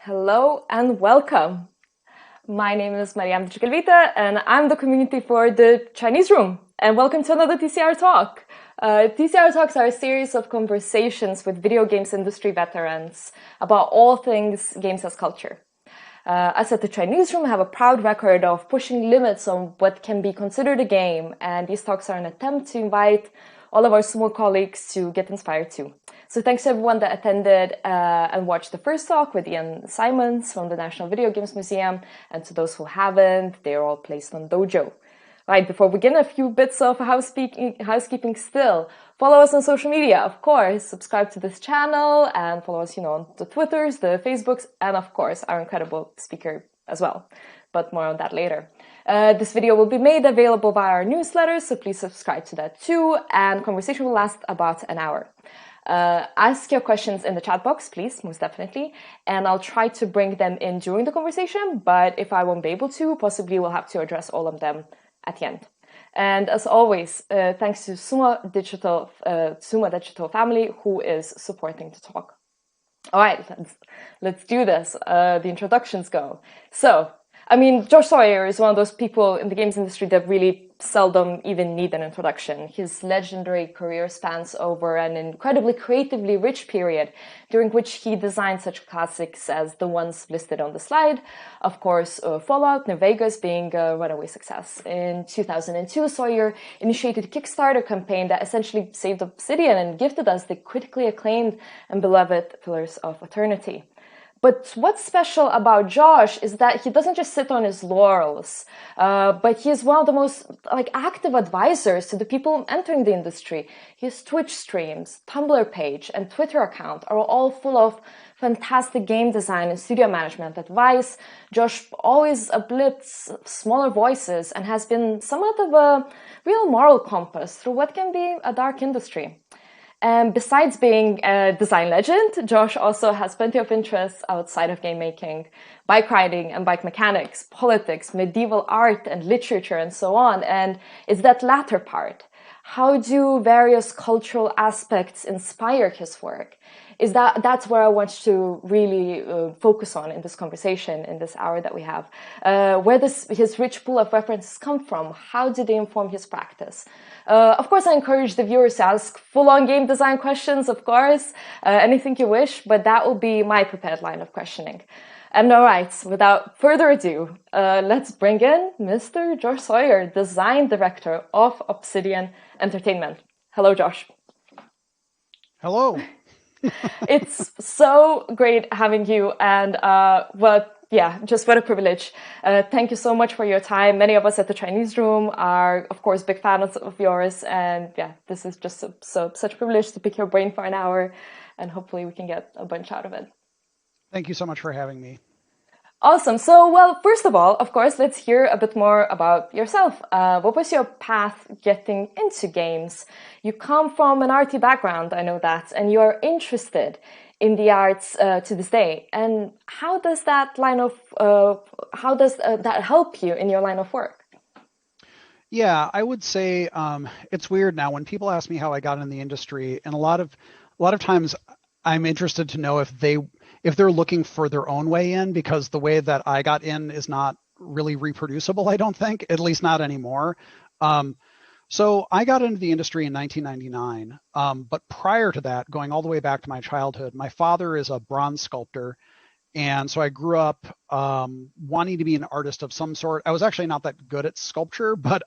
Hello and welcome. My name is Mariam Djigalvita and I'm the community for the Chinese Room. And welcome to another TCR Talk. TCR Talks are a series of conversations with video games industry veterans about all things games as culture. Us at the Chinese Room have a proud record of pushing limits on what can be considered a game, and these talks are an attempt to invite all of our small colleagues to get inspired too. So thanks to everyone that attended and watched the first talk with Ian Simons from the National Video Games Museum, and to those who haven't, they're all placed on Dojo. Right, before we begin, a few bits of housekeeping still. Follow us on social media, of course. Subscribe to this channel and follow us, on the Twitters, the Facebooks, and of course, our incredible speaker as well. But more on that later. This video will be made available via our newsletter, so please subscribe to that too. And conversation will last about an hour. Ask your questions in the chat box, please, most definitely. And I'll try to bring them in during the conversation, but if I won't be able to, possibly we'll have to address all of them at the end. And as always, thanks to Suma Digital family, who is supporting the talk. All right, let's do this. The introductions go. So, Josh Sawyer is one of those people in the games industry that really seldom even need an introduction. His legendary career spans over an incredibly creatively rich period, during which he designed such classics as the ones listed on the slide. Of course, Fallout, New Vegas being a runaway success. In 2002, Sawyer initiated a Kickstarter campaign that essentially saved Obsidian and gifted us the critically acclaimed and beloved Pillars of Eternity. But what's special about Josh is that he doesn't just sit on his laurels, but he is one of the most active advisors to the people entering the industry. His Twitch streams, Tumblr page, and Twitter account are all full of fantastic game design and studio management advice. Josh always uplifts smaller voices and has been somewhat of a real moral compass through what can be a dark industry. And besides being a design legend, Josh also has plenty of interests outside of game making, bike riding and bike mechanics, politics, medieval art and literature, and so on. And it's that latter part. How do various cultural aspects inspire his work? That's where I want to really focus on in this conversation, in this hour that we have. Where does his rich pool of references come from? How do they inform his practice? Of course, I encourage the viewers to ask full-on game design questions, of course, anything you wish, but that will be my prepared line of questioning. And all right, without further ado, let's bring in Mr. Josh Sawyer, Design Director of Obsidian Entertainment. Hello, Josh. Hello. It's so great having you, and just what a privilege. Thank you so much for your time. Many of us at the Chinese Room are, of course, big fans of yours, and this is just such a privilege to pick your brain for an hour, and hopefully we can get a bunch out of it. Thank you so much for having me. Awesome. So, well, first of all, of course, let's hear a bit more about yourself. What was your path getting into games? You come from an arty background, I know that, and you are interested in the arts to this day. And how does that that help you in your line of work? Yeah, I would say it's weird now when people ask me how I got in the industry, and a lot of times I'm interested to know if they're looking for their own way in, because the way that I got in is not really reproducible, I don't think, at least not anymore. So I got into the industry in 1999, but prior to that, going all the way back to my childhood, my father is a bronze sculptor, and so I grew up wanting to be an artist of some sort. I was actually not that good at sculpture, but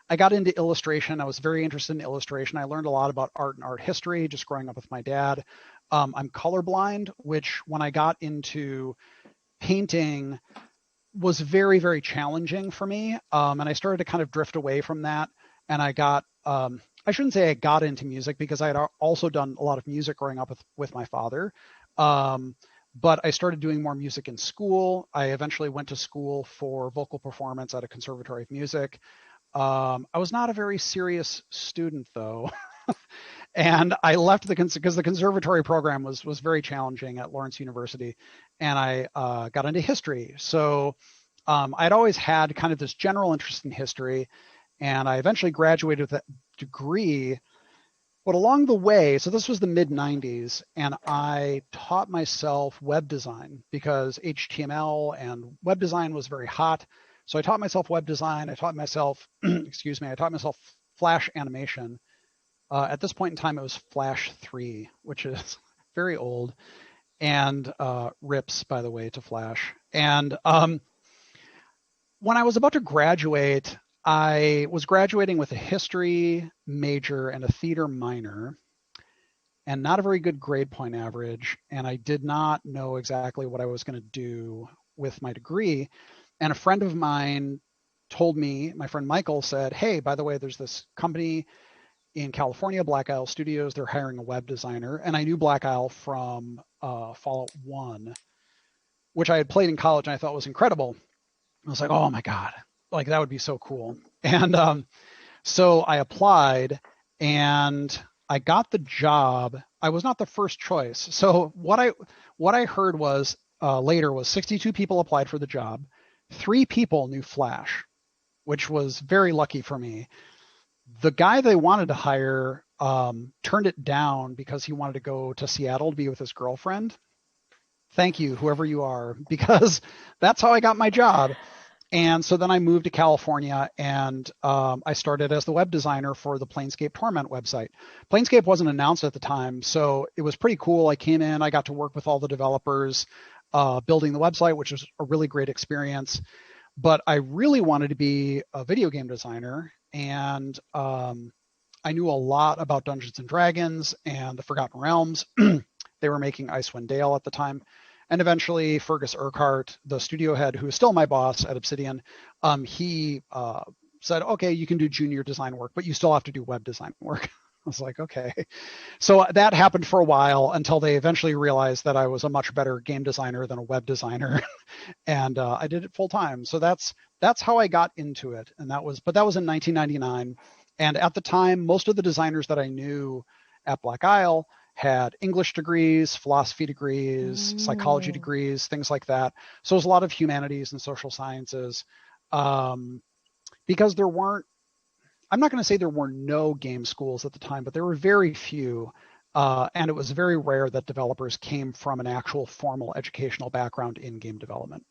I got into illustration. I was very interested in illustration. I learned a lot about art and art history just growing up with my dad. I'm colorblind, which when I got into painting was very, very challenging for me. And I started to kind of drift away from that. And I shouldn't say I got into music, because I had also done a lot of music growing up with my father. But I started doing more music in school. I eventually went to school for vocal performance at a conservatory of music. I was not a very serious student, though. And I left because the conservatory program was very challenging at Lawrence University, and I got into history. So I'd always had kind of this general interest in history, and I eventually graduated with that degree. But along the way, so this was the mid 90s, and I taught myself web design because HTML and web design was very hot. So I taught myself web design. I taught myself, excuse me, I taught myself Flash animation. At this point in time, it was Flash 3, which is very old, and rips, by the way, to Flash. And when I was about to graduate, I was graduating with a history major and a theater minor, and not a very good grade point average. And I did not know exactly what I was going to do with my degree. And a friend of mine told me, my friend Michael said, "Hey, by the way, there's this company in California, Black Isle Studios. They're hiring a web designer." And I knew Black Isle from Fallout 1, which I had played in college and I thought was incredible. I was like, oh my God, like that would be so cool. And so I applied and I got the job. I was not the first choice. So what I heard was later was 62 people applied for the job. 3 people knew Flash, which was very lucky for me. The guy they wanted to hire turned it down because he wanted to go to Seattle to be with his girlfriend. Thank you, whoever you are, because that's how I got my job. And so then I moved to California and I started as the web designer for the Planescape Torment website. Planescape wasn't announced at the time, so it was pretty cool. I came in, I got to work with all the developers building the website, which was a really great experience. But I really wanted to be a video game designer, and I knew a lot about Dungeons and Dragons and the Forgotten Realms. They were making Icewind Dale at the time. And eventually, Fergus Urquhart, the studio head, who is still my boss at Obsidian, he said, okay, you can do junior design work, but you still have to do web design work. I was like, okay. So that happened for a while until they eventually realized that I was a much better game designer than a web designer. And I did it full time. So that's how I got into it. And but that was in 1999. And at the time, most of the designers that I knew at Black Isle had English degrees, philosophy degrees, psychology degrees, things like that. So it was a lot of humanities and social sciences, because I'm not going to say there were no game schools at the time, but there were very few. And it was very rare that developers came from an actual formal educational background in game development.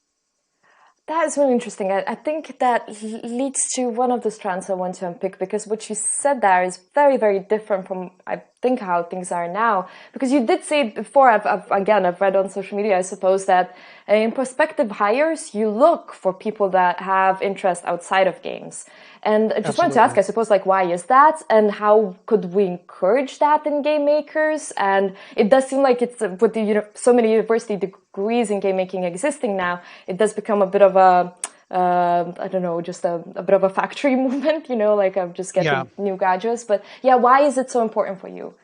That is really interesting. I think that leads to one of the strands I want to unpick, because what you said there is very, very different from, I think, how things are now. Because you did say before, I've read on social media, I suppose, that in prospective hires, you look for people that have interest outside of games. And I just wanted to ask, I suppose, like, why is that? And how could we encourage that in game makers? And it does seem like it's, with the, so many university degrees in game making existing now, it does become a bit of a, I don't know, just a bit of a factory movement, like I'm just getting new graduates. But yeah, why is it so important for you?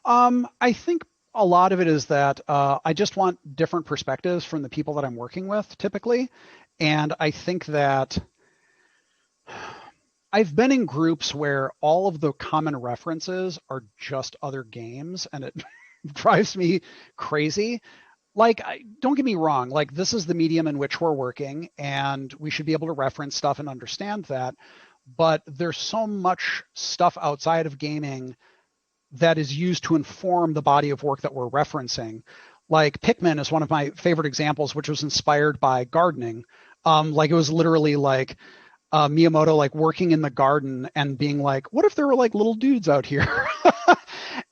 I think a lot of it is that I just want different perspectives from the people that I'm working with typically. And I think that I've been in groups where all of the common references are just other games, and it drives me crazy. Like, don't get me wrong, like this is the medium in which we're working, and we should be able to reference stuff and understand that. But there's so much stuff outside of gaming that is used to inform the body of work that we're referencing. Like Pikmin is one of my favorite examples, which was inspired by gardening. Like it was literally like Miyamoto like working in the garden and being like, what if there were like little dudes out here?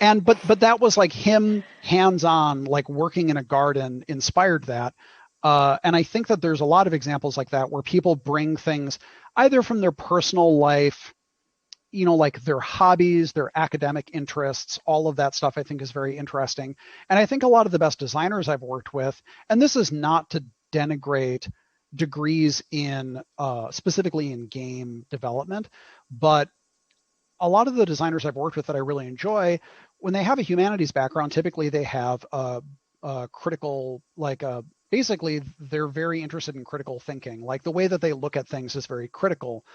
And but that was like him hands-on, like working in a garden inspired that. And I think that there's a lot of examples like that where people bring things either from their personal life, like their hobbies, their academic interests, all of that stuff I think is very interesting. And I think a lot of the best designers I've worked with, and this is not to denigrate degrees in specifically in game development, but a lot of the designers I've worked with that I really enjoy, when they have a humanities background, typically they have a critical, basically they're very interested in critical thinking. Like the way that they look at things is very critical.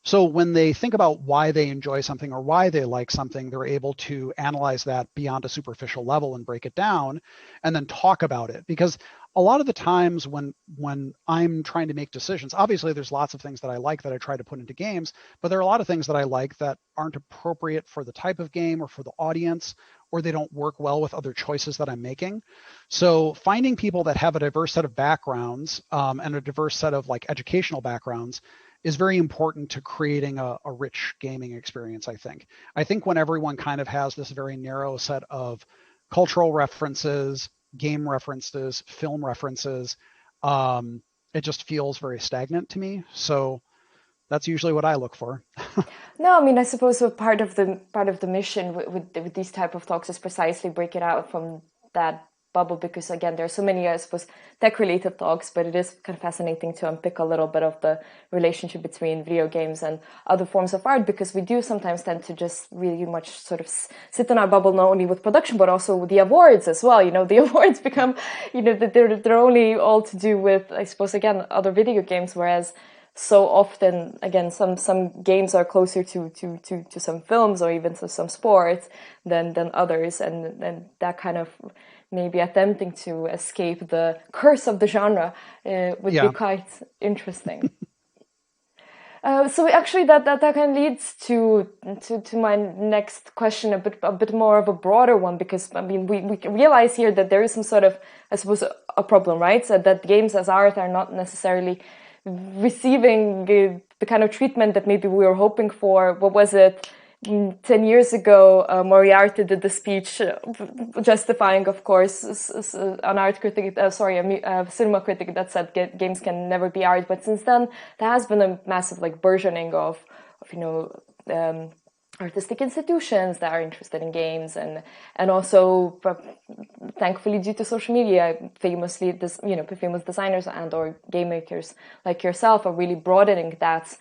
So when they think about why they enjoy something or why they like something, they're able to analyze that beyond a superficial level and break it down and then talk about it. Because a lot of the times when I'm trying to make decisions, obviously there's lots of things that I like that I try to put into games, but there are a lot of things that I like that aren't appropriate for the type of game or for the audience, or they don't work well with other choices that I'm making. So finding people that have a diverse set of backgrounds and a diverse set of like educational backgrounds is very important to creating a rich gaming experience, I think. I think when everyone kind of has this very narrow set of cultural references, game references, film references, it just feels very stagnant to me. So that's usually what I look for. No, I mean, I suppose so part of the mission with these type of talks is precisely break it out from that bubble, because again, there are so many, I suppose, tech related talks, but it is kind of fascinating to unpick a little bit of the relationship between video games and other forms of art, because we do sometimes tend to just really much sort of sit in our bubble, not only with production but also with the awards as well. The awards become, they're only all to do with, I suppose, again, other video games, whereas so often, again, some games are closer to some films or even to some sports than others, and that kind of maybe attempting to escape the curse of the genre would be Yeah. quite interesting. So actually, that kind of leads to my next question, a bit more of a broader one, because I mean we realize here that there is some sort of, I suppose, a problem, right? So that games as art are not necessarily receiving the kind of treatment that maybe we were hoping for. What was it? 10 years ago, Moriarty did the speech justifying, of course, an art critic, a cinema critic that said games can never be art. But since then, there has been a massive like burgeoning of artistic institutions that are interested in games, and also thankfully due to social media, famously this famous designers and or game makers like yourself are really broadening that's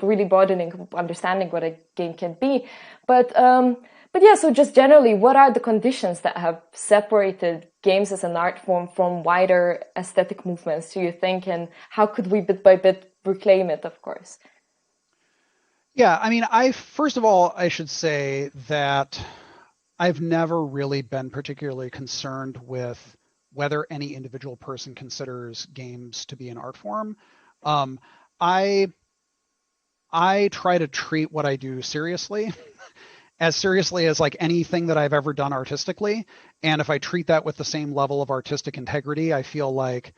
really broadening understanding what a game can be. But yeah, so just generally, what are the conditions that have separated games as an art form from wider aesthetic movements, do you think, and how could we bit by bit reclaim it, of course? Yeah, I mean, I first of all, I should say that I've never really been particularly concerned with whether any individual person considers games to be an art form. Um, I I try to treat what I do seriously as like anything that I've ever done artistically. And if I treat that with the same level of artistic integrity, I feel like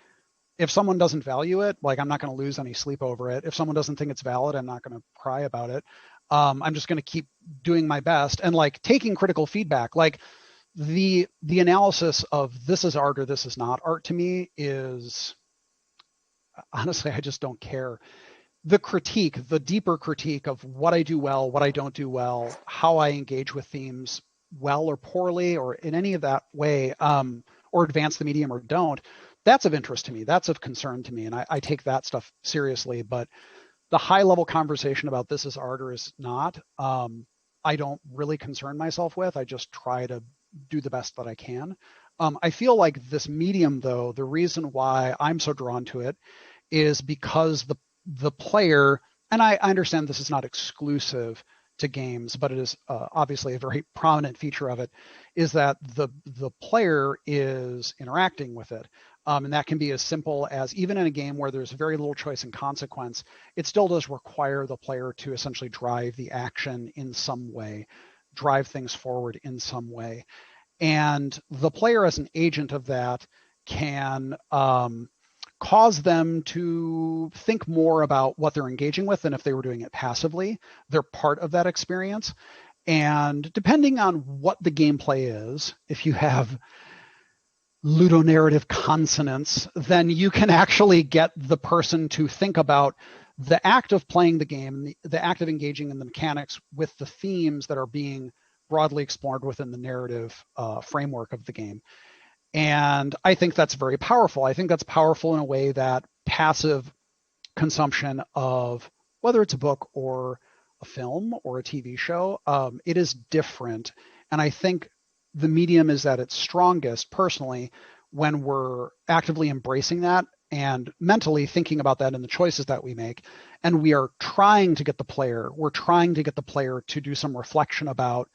if someone doesn't value it, like I'm not going to lose any sleep over it. If someone doesn't think it's valid, I'm not going to cry about it. I'm just going to keep doing my best and like taking critical feedback. Like the analysis of this is art or this is not art to me is honestly, I just don't care. The critique, the deeper critique of what I do well, what I don't do well, how I engage with themes well or poorly, or in any of that way, or advance the medium or don't, that's of interest to me. That's of concern to me. And I take that stuff seriously. But the high level conversation about this is art or is not, I don't really concern myself with. I just try to do the best that I can. I feel like this medium, though, the reason why I'm so drawn to it is because the player, and I understand this is not exclusive to games, but it is obviously a very prominent feature of it, is that the player is interacting with it. And that can be as simple as, even in a game where there's very little choice and consequence, it still does require the player to essentially drive the action in some way, drive things forward in some way. And the player, as an agent of that, can cause them to think more about what they're engaging with than if they were doing it passively. They're part of that experience. And depending on what the gameplay is, if you have ludonarrative consonants, then you can actually get the person to think about the act of playing the game, the act of engaging in the mechanics with the themes that are being broadly explored within the narrative framework of the game. And I think that's very powerful. I think that's powerful in a way that passive consumption of, whether it's a book or a film or a TV show, it is different. And I think the medium is at its strongest, personally, when we're actively embracing that and mentally thinking about that in the choices that we make. And we're trying to get the player to do some reflection about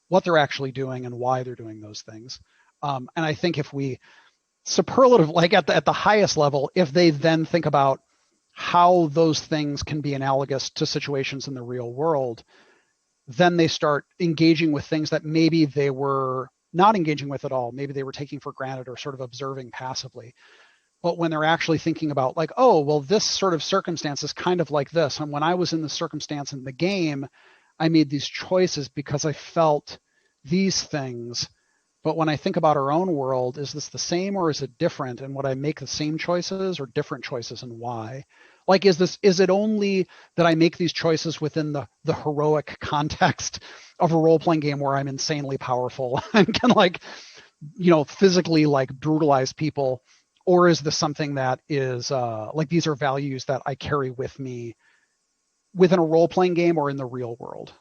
what they're actually doing and why they're doing those things. And I think if we superlative, like at the highest level, if they then think about how those things can be analogous to situations in the real world, then they start engaging with things that maybe they were not engaging with at all. Maybe they were taking for granted or sort of observing passively. But when they're actually thinking about like, oh, well, this sort of circumstance is kind of like this. And when I was in the circumstance in the game, I made these choices because I felt these things. But when I think about our own world, is this the same or is it different? And would I make the same choices or different choices, and why? Like, is it only that I make these choices within the heroic context of a role-playing game where I'm insanely powerful and can like, physically like brutalize people? Or is this something that is like these are values that I carry with me within a role-playing game or in the real world?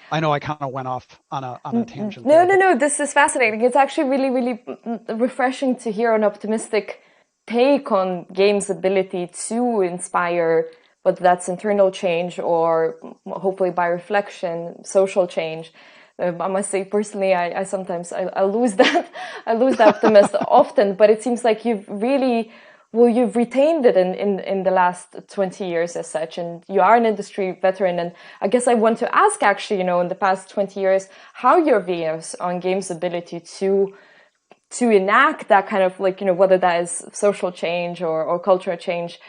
I know I kind of went off on a tangent No, there, no, but no. This is fascinating. It's actually really, really refreshing to hear an optimistic take on games' ability to inspire, whether that's internal change or hopefully by reflection, social change. I must say, personally, I sometimes I lose that I lose that optimism often. But it seems like you've really you've retained it in the last 20 years as such, and you are an industry veteran. And I guess I want to ask, actually, in the past 20 years, how your views on games' ability to enact that kind of like, whether that is social change or cultural change,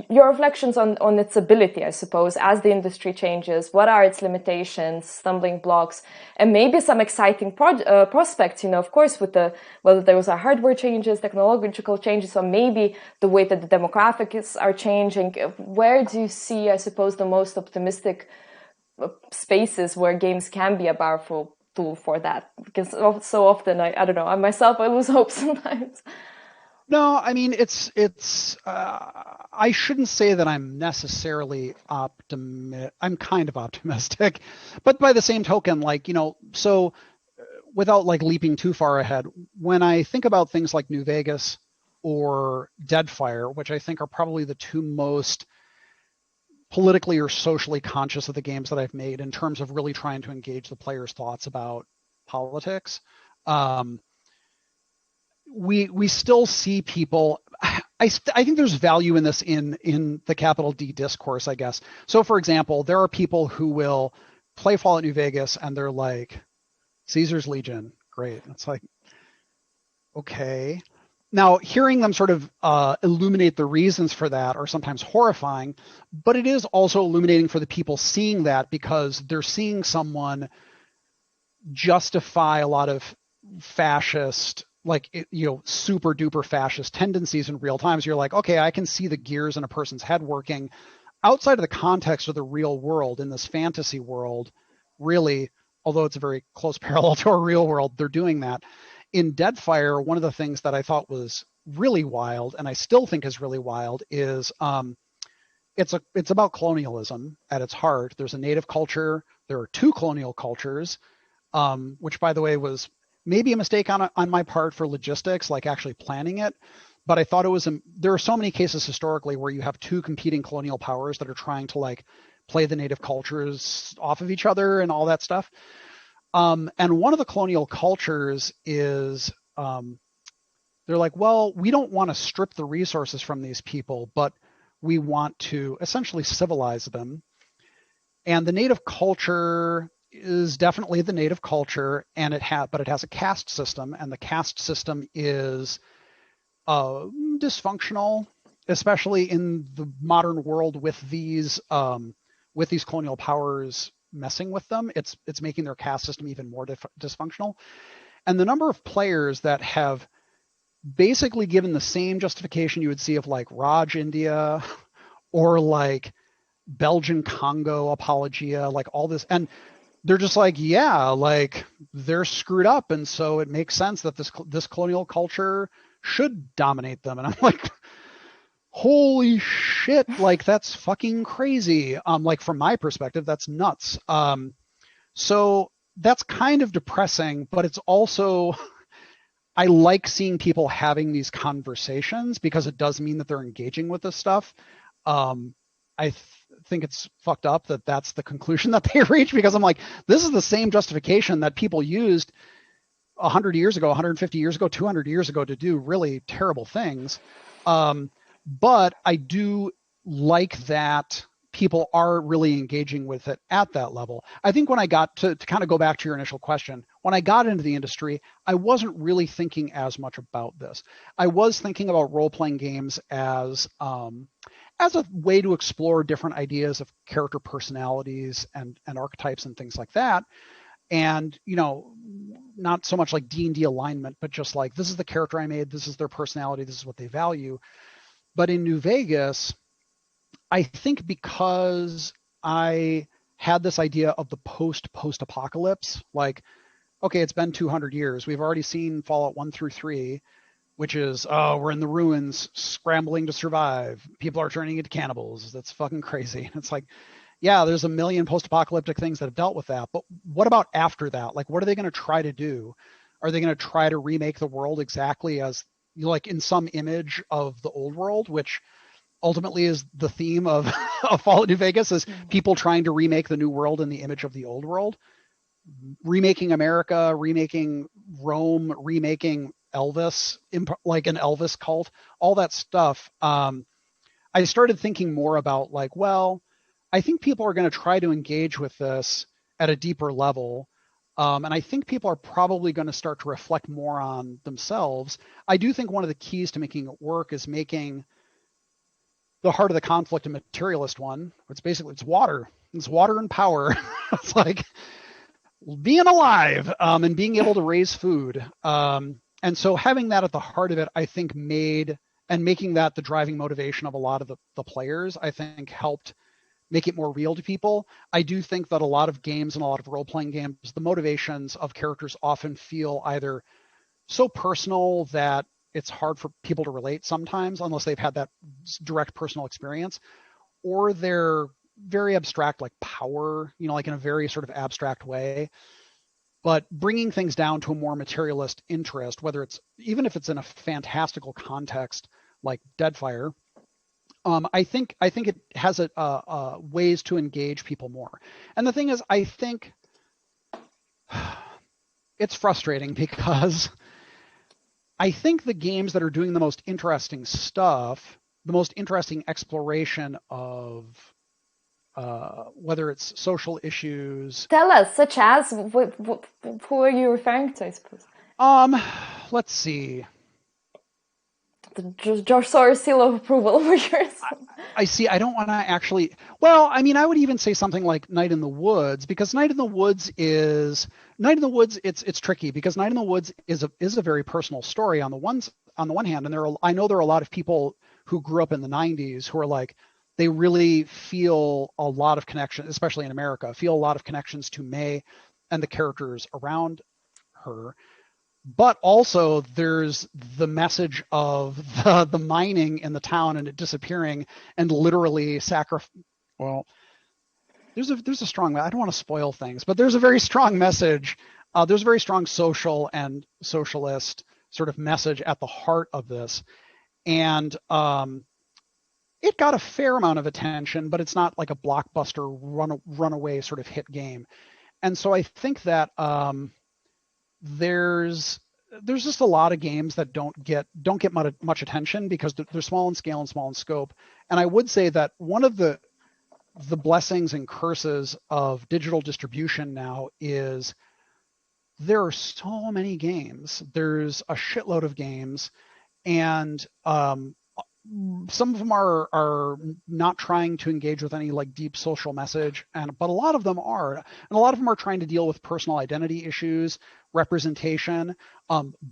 your reflections on its ability, I suppose, as the industry changes. What are its limitations, stumbling blocks, and maybe some exciting prospects, of course, with whether those are hardware changes, technological changes, or maybe the way that the demographics are changing. Where do you see, I suppose, the most optimistic spaces where games can be a powerful tool for that? Because so often I don't know, I myself, I lose hope sometimes. no, I mean I shouldn't say that I'm necessarily optimistic. I'm kind of optimistic, but by the same token, like, so without like leaping too far ahead, when I think about things like New Vegas or Deadfire, which I think are probably the two most politically or socially conscious of the games that I've made in terms of really trying to engage the player's thoughts about politics. We still see people. I think there's value in this in the capital D discourse, I guess. So, for example, there are people who will play Fallout New Vegas and they're like, Caesar's Legion, great. It's like, okay. Now, hearing them sort of illuminate the reasons for that are sometimes horrifying, but it is also illuminating for the people seeing that, because they're seeing someone justify a lot of fascist, like, super duper fascist tendencies in real time. So you're like, okay, I can see the gears in a person's head working outside of the context of the real world. In this fantasy world, really, although it's a very close parallel to our real world, they're doing that. In Deadfire, one of the things that I thought was really wild, and I still think is really wild, is it's about colonialism at its heart. There's a native culture. There are two colonial cultures, which, by the way, was maybe a mistake on my part for logistics, like actually planning it. But I thought it was, there are so many cases historically where you have two competing colonial powers that are trying to like play the native cultures off of each other and all that stuff. And one of the colonial cultures is, they're like, well, we don't want to strip the resources from these people, but we want to essentially civilize them. And the native culture is definitely the native culture, and but it has a caste system, and the caste system is dysfunctional, especially in the modern world with these colonial powers messing with them. It's making their caste system even more dysfunctional. And the number of players that have basically given the same justification you would see of like Raj India or like Belgian Congo apologia, like all this, and they're just like, yeah, like they're screwed up, and so it makes sense that this colonial culture should dominate them. And I'm like, holy shit, like that's fucking crazy. Like from my perspective, that's nuts. So that's kind of depressing, but it's also, I like seeing people having these conversations because it does mean that they're engaging with this stuff. Um, I think it's fucked up that that's the conclusion that they reach, because I'm like, this is the same justification that people used 100 years ago, 150 years ago, 200 years ago to do really terrible things. Um, but I do like that people are really engaging with it at that level. I think when I got to kind of go back to your initial question, when I got into the industry, I wasn't really thinking as much about this. I was thinking about role-playing games as a way to explore different ideas of character personalities and archetypes and things like that. And not so much like D&D alignment, but just like, this is the character I made, this is their personality, this is what they value. But in New Vegas, I think because I had this idea of the post-apocalypse, like, okay, it's been 200 years, we've already seen Fallout 1 through 3, which is, oh, we're in the ruins scrambling to survive, people are turning into cannibals, that's fucking crazy. It's like, yeah, there's a million post-apocalyptic things that have dealt with that. But what about after that? Like, what are they going to try to do? Are they going to try to remake the world exactly as, like, in some image of the old world, which ultimately is the theme of, of Fallout New Vegas, is people trying to remake the new world in the image of the old world, remaking America, remaking Rome, remaking Elvis, like an Elvis cult, all that stuff. I started thinking more about, like, well, I think people are going to try to engage with this at a deeper level. And I think people are probably going to start to reflect more on themselves. I do think one of the keys to making it work is making the heart of the conflict a materialist one. It's basically, it's water. It's water and power. It's like being alive, and being able to raise food. And so having that at the heart of it, I think making that the driving motivation of a lot of the players, I think helped make it more real to people. I do think that a lot of games and a lot of role-playing games, the motivations of characters often feel either so personal that it's hard for people to relate sometimes, unless they've had that direct personal experience, or they're very abstract, like power, like in a very sort of abstract way. But bringing things down to a more materialist interest, whether it's, even if it's in a fantastical context like Deadfire, I think it has ways to engage people more. And the thing is, I think it's frustrating because I think the games that are doing the most interesting stuff, the most interesting exploration of whether it's social issues. Tell us, such as, who are you referring to, I suppose? Let's see. The Josh Sawyer seal of approval over yours. I see. I don't want to actually. Well, I mean, I would even say something like Night in the Woods, because Night in the Woods. It's tricky because Night in the Woods is a very personal story on the one hand, and I know there are a lot of people who grew up in the '90s who are like, they really feel a lot of connection, especially in America, feel a lot of connections to May and the characters around her. But also there's the message of the mining in the town and it disappearing and literally well, there's a strong, I don't want to spoil things, but there's a very strong message. There's a very strong social and socialist sort of message at the heart of this. And it got a fair amount of attention, but it's not like a blockbuster runaway sort of hit game. And so I think that there's just a lot of games that don't get much attention because they're small in scale and small in scope. And I would say that one of the blessings and curses of digital distribution now is there are so many games. There's a shitload of games, and some of them are not trying to engage with any like deep social message, but a lot of them are, and a lot of them are trying to deal with personal identity issues, representation,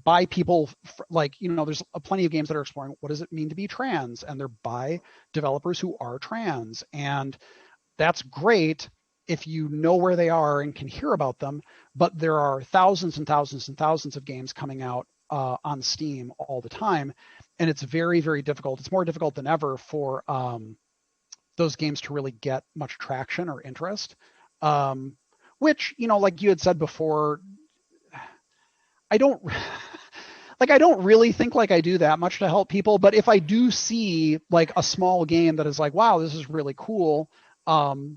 by people there's plenty of games that are exploring what does it mean to be trans, and they're by developers who are trans, and that's great if you know where they are and can hear about them. But there are thousands and thousands and thousands of games coming out on Steam all the time. And it's very, very difficult. It's more difficult than ever for those games to really get much traction or interest. Which, like you had said before, I don't like I don't really think like I do that much to help people, but if I do see like a small game that is like, wow, this is really cool,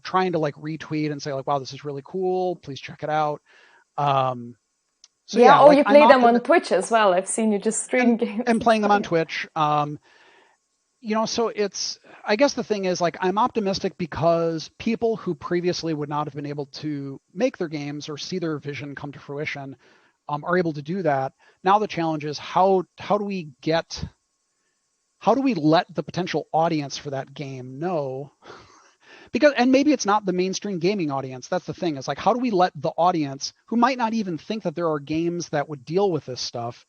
trying to like retweet and say like, wow, this is really cool, please check it out. Um, so Yeah. yeah, Oh, like you I'm play them on optimistic Twitch as well. I've seen you just stream games and and playing them stuff. on Twitch. So it's, I guess the thing is like I'm optimistic because people who previously would not have been able to make their games or see their vision come to fruition are able to do that. Now the challenge is how do we let the potential audience for that game know, because and maybe it's not the mainstream gaming audience. That's the thing. It's like how do we let the audience who might not even think that there are games that would deal with this stuff,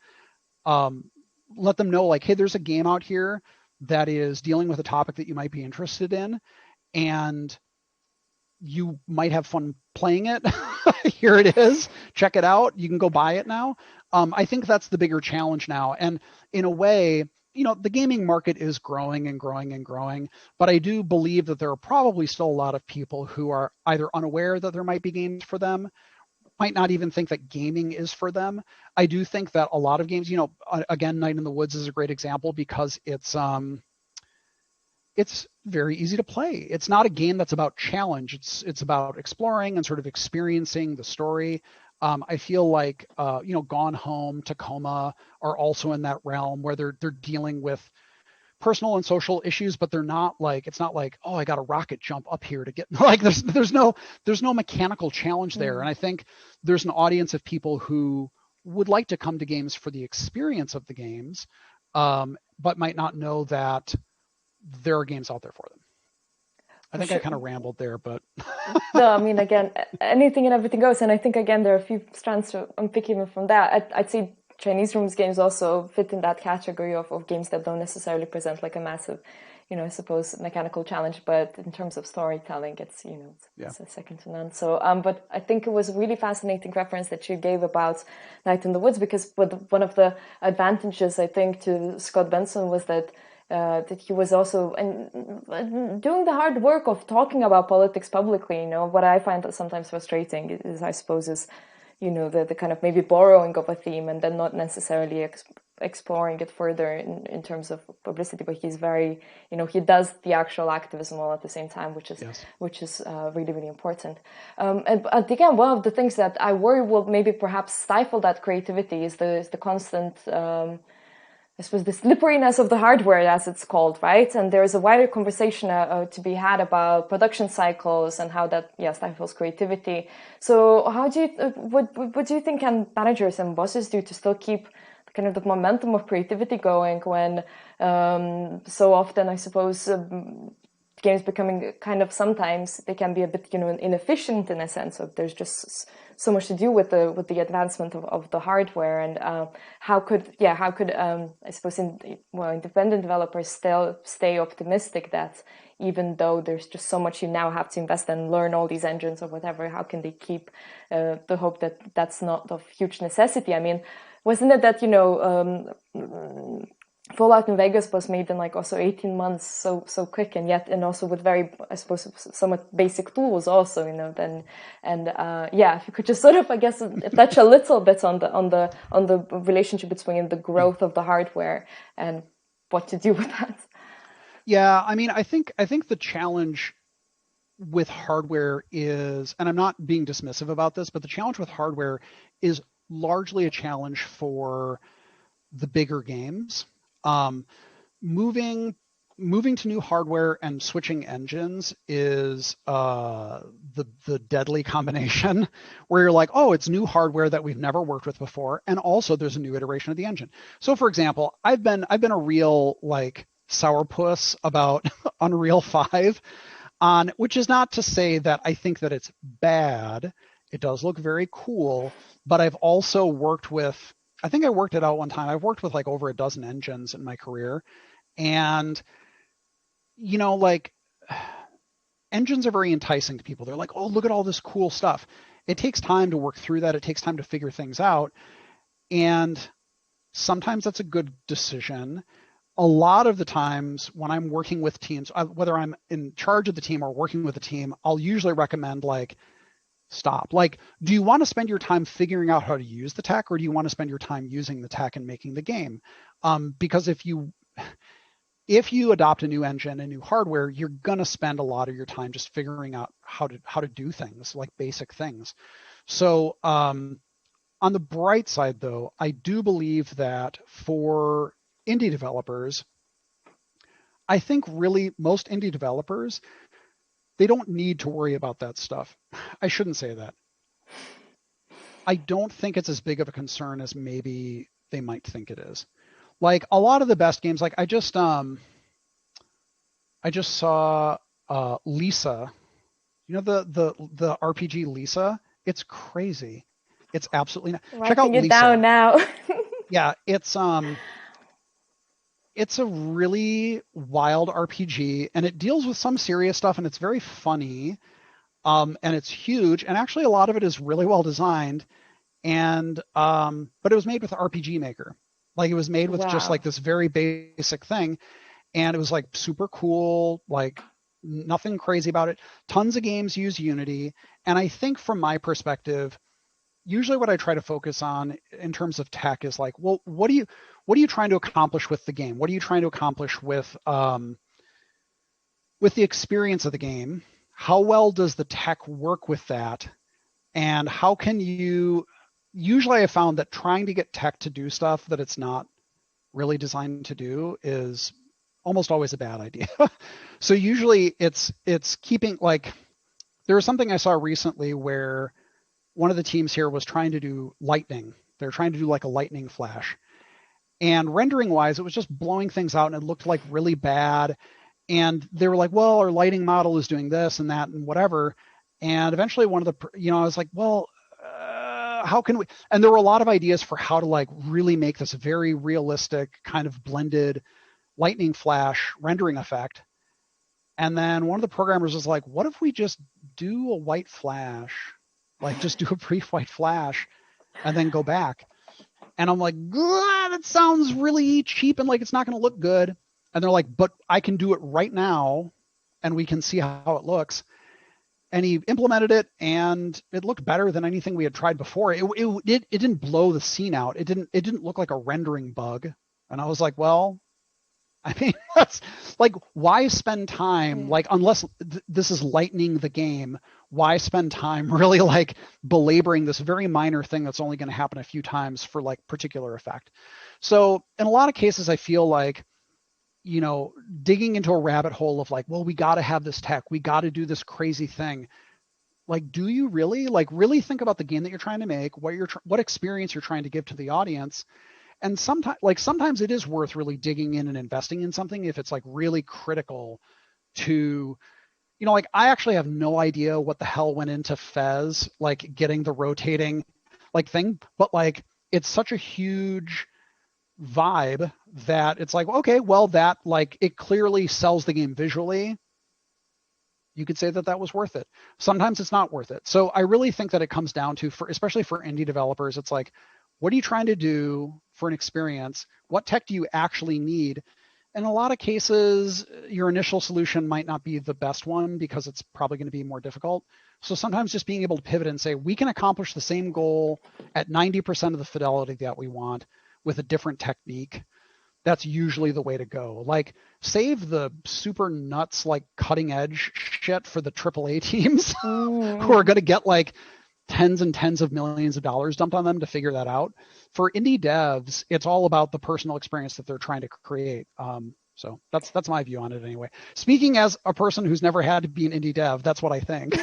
um, let them know like, hey, there's a game out here that is dealing with a topic that you might be interested in, and you might have fun playing it. Here it is. Check it out. You can go buy it now. I think that's the bigger challenge now. And in a way, the gaming market is growing and growing and growing, but I do believe that there are probably still a lot of people who are either unaware that there might be games for them, might not even think that gaming is for them. I do think that a lot of games, again, Night in the Woods is a great example because it's very easy to play. It's not a game that's about challenge. It's about exploring and sort of experiencing the story. I feel like Gone Home, Tacoma are also in that realm where they're dealing with personal and social issues, but they're not like, it's not like, oh, I got a rocket jump up here to get like there's no mechanical challenge there. And Mm. I think there's an audience of people who would like to come to games for the experience of the games, but might not know that there are games out there for them. I For think I sure. kind of rambled there, but No, I mean, again, anything and everything goes. And I think, again, there are a few strands to unpick even from that. I'd say Chinese rooms games also fit in that category of games that don't necessarily present like a massive, I suppose, mechanical challenge. But in terms of storytelling, yeah. it's a second to none. So, but I think it was a really fascinating reference that you gave about Night in the Woods, because one of the advantages, I think, to Scott Benson was that he was also doing the hard work of talking about politics publicly. What I find that sometimes frustrating is, I suppose, is the kind of maybe borrowing of a theme and then not necessarily exploring it further in terms of publicity. But he's very, he does the actual activism all at the same time, Yes. which is really, really important. And again, one of the things that I worry will maybe perhaps stifle that creativity is the constant. I suppose the slipperiness of the hardware, as it's called, right? And there is a wider conversation to be had about production cycles and how that, stifles creativity. So, how do you, what do you think can managers and bosses do to still keep kind of the momentum of creativity going when so often, I suppose, games becoming kind of, sometimes they can be a bit inefficient in a sense of there's just so much to do with the advancement of the hardware, and how could I suppose independent developers still stay optimistic that even though there's just so much you now have to invest and learn all these engines or whatever, how can they keep the hope that that's not of huge necessity? I mean, wasn't it that Fallout New Vegas was made in like also 18 months, so quick, and also with very, I suppose, somewhat basic tools also, then, and if you could just sort of, I guess, touch a little bit on the relationship between the growth of the hardware and what to do with that. Yeah, I mean, I think the challenge with hardware is, and I'm not being dismissive about this, but the challenge with hardware is largely a challenge for the bigger games. Um, moving moving to new hardware and switching engines is the deadly combination where you're like, oh, it's new hardware that we've never worked with before, and also there's a new iteration of the engine. So, for example, I've been a real like sourpuss about Unreal 5, on which is not to say that I think that it's bad. It does look very cool, but I've also worked with, I think I worked it out one time. I've worked with like over a dozen engines in my career. And, like engines are very enticing to people. They're like, oh, look at all this cool stuff. It takes time to work through that. It takes time to figure things out. And sometimes that's a good decision. A lot of the times when I'm working with teams, whether I'm in charge of the team or working with a team, I'll usually recommend like stop. Like, do you want to spend your time figuring out how to use the tech, or do you want to spend your time using the tech and making the game? Because if you adopt a new engine and new hardware, you're gonna spend a lot of your time just figuring out how to do things, like basic things. So on the bright side, though, I do believe that for indie developers, I think really most indie developers, they don't need to worry about that stuff. I shouldn't say that. I don't think it's as big of a concern as maybe they might think it is. Like a lot of the best games, like I just saw Lisa. You know the RPG Lisa? It's crazy. It's absolutely not. Check out Writing it down Lisa. now. Yeah, it's a really wild RPG and it deals with some serious stuff and it's very funny. And it's huge and actually a lot of it is really well designed and but it was made with RPG Maker. Like it was made with just like Wow. this very basic thing and it was like super cool, like nothing crazy about it. Tons of games use Unity, and I think from my perspective, usually what I try to focus on in terms of tech is like, well, what are you trying to accomplish with the game? What are you trying to accomplish with the experience of the game? How well does the tech work with that? And how can you? Usually, I found that trying to get tech to do stuff that it's not really designed to do is almost always a bad idea. So usually it's keeping like there was something I saw recently where one of the teams here was trying to do lightning. They're trying to do like a lightning flash. And rendering wise, it was just blowing things out and it looked like really bad. And they were like, well, our lighting model is doing this and that and whatever. And eventually one of the, I was like, well, how can we? And there were a lot of ideas for how to like really make this very realistic kind of blended lightning flash rendering effect. And then one of the programmers was like, what if we just do a white flash? Like just do a brief white flash and then go back. And I'm like, that sounds really cheap and like it's not going to look good. And they're like, but I can do it right now and we can see how it looks. And he implemented it and it looked better than anything we had tried before. It didn't blow the scene out. It didn't look like a rendering bug. And I was like, well, I mean, that's like, why spend time? Yeah. Like, unless this is lightening the game, why spend time really like belaboring this very minor thing that's only going to happen a few times for like particular effect? So, in a lot of cases, I feel like, digging into a rabbit hole of like, well, we got to have this tech, we got to do this crazy thing. Like, do you really really think about the game that you're trying to make, what experience you're trying to give to the audience? And sometimes it is worth really digging in and investing in something if it's like really critical to, like I actually have no idea what the hell went into Fez, like getting the rotating like thing, but like it's such a huge vibe that it's like, okay, well, that like it clearly sells the game visually. You could say that that was worth it. Sometimes it's not worth it. So I really think that it comes down to, especially for indie developers, it's like, what are you trying to do for an experience? What tech do you actually need? In a lot of cases, your initial solution might not be the best one because it's probably going to be more difficult. So sometimes just being able to pivot and say, we can accomplish the same goal at 90% of the fidelity that we want with a different technique, that's usually the way to go. Like, save the super nuts, like cutting edge shit for the AAA teams who are Mm. going to get like tens and tens of millions of dollars dumped on them to figure that out. For indie devs, it's all about the personal experience that they're trying to create. So that's my view on it anyway. Speaking as a person who's never had to be an indie dev, that's what I think.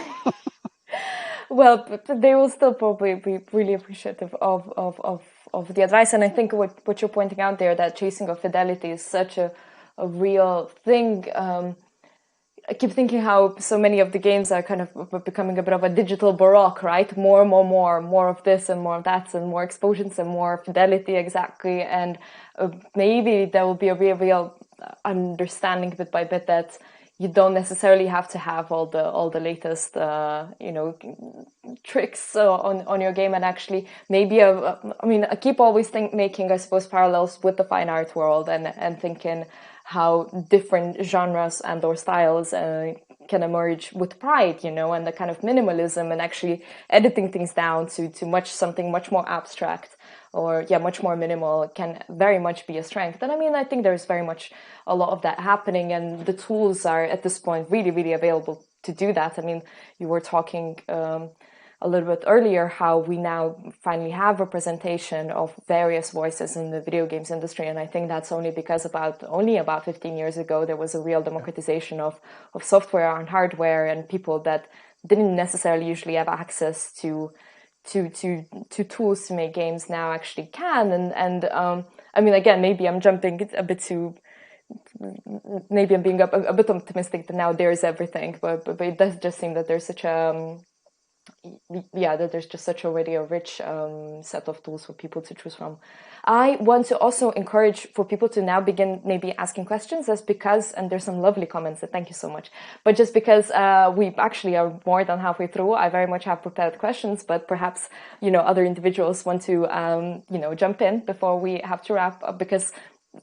Well, but they will still probably be really appreciative of the advice. And I think what you're pointing out there, that chasing of fidelity is such a real thing. I keep thinking how so many of the games are kind of becoming a bit of a digital baroque, right? More of this and more of that, and more explosions and more fidelity, exactly. And maybe there will be a real understanding bit by bit that you don't necessarily have to have all the latest tricks on your game, and actually maybe I mean, I keep always making, I suppose, parallels with the fine art world, and thinking how different genres and or styles can emerge with pride, you know, and the kind of minimalism and actually editing things down to something much more abstract or much more minimal can very much be a strength. And I mean, I think there's very much a lot of that happening, and the tools are at this point really, really available to do that. I mean, you were talking a little bit earlier how we now finally have representation of various voices in the video games industry, and I think that's only because only about 15 years ago there was a real democratization of software and hardware, and people that didn't necessarily usually have access to tools to make games now actually can. And I mean, again, maybe I'm jumping a bit too, maybe I'm being a bit optimistic that now there's everything, but it does just seem that there's such a that there's just such already a rich set of tools for people to choose from. I want to also encourage for people to now begin maybe asking questions, just because, and there's some lovely comments, and thank you so much, but just because we actually are more than halfway through, I very much have prepared questions, but perhaps, you know, other individuals want to, you know, jump in before we have to wrap up, because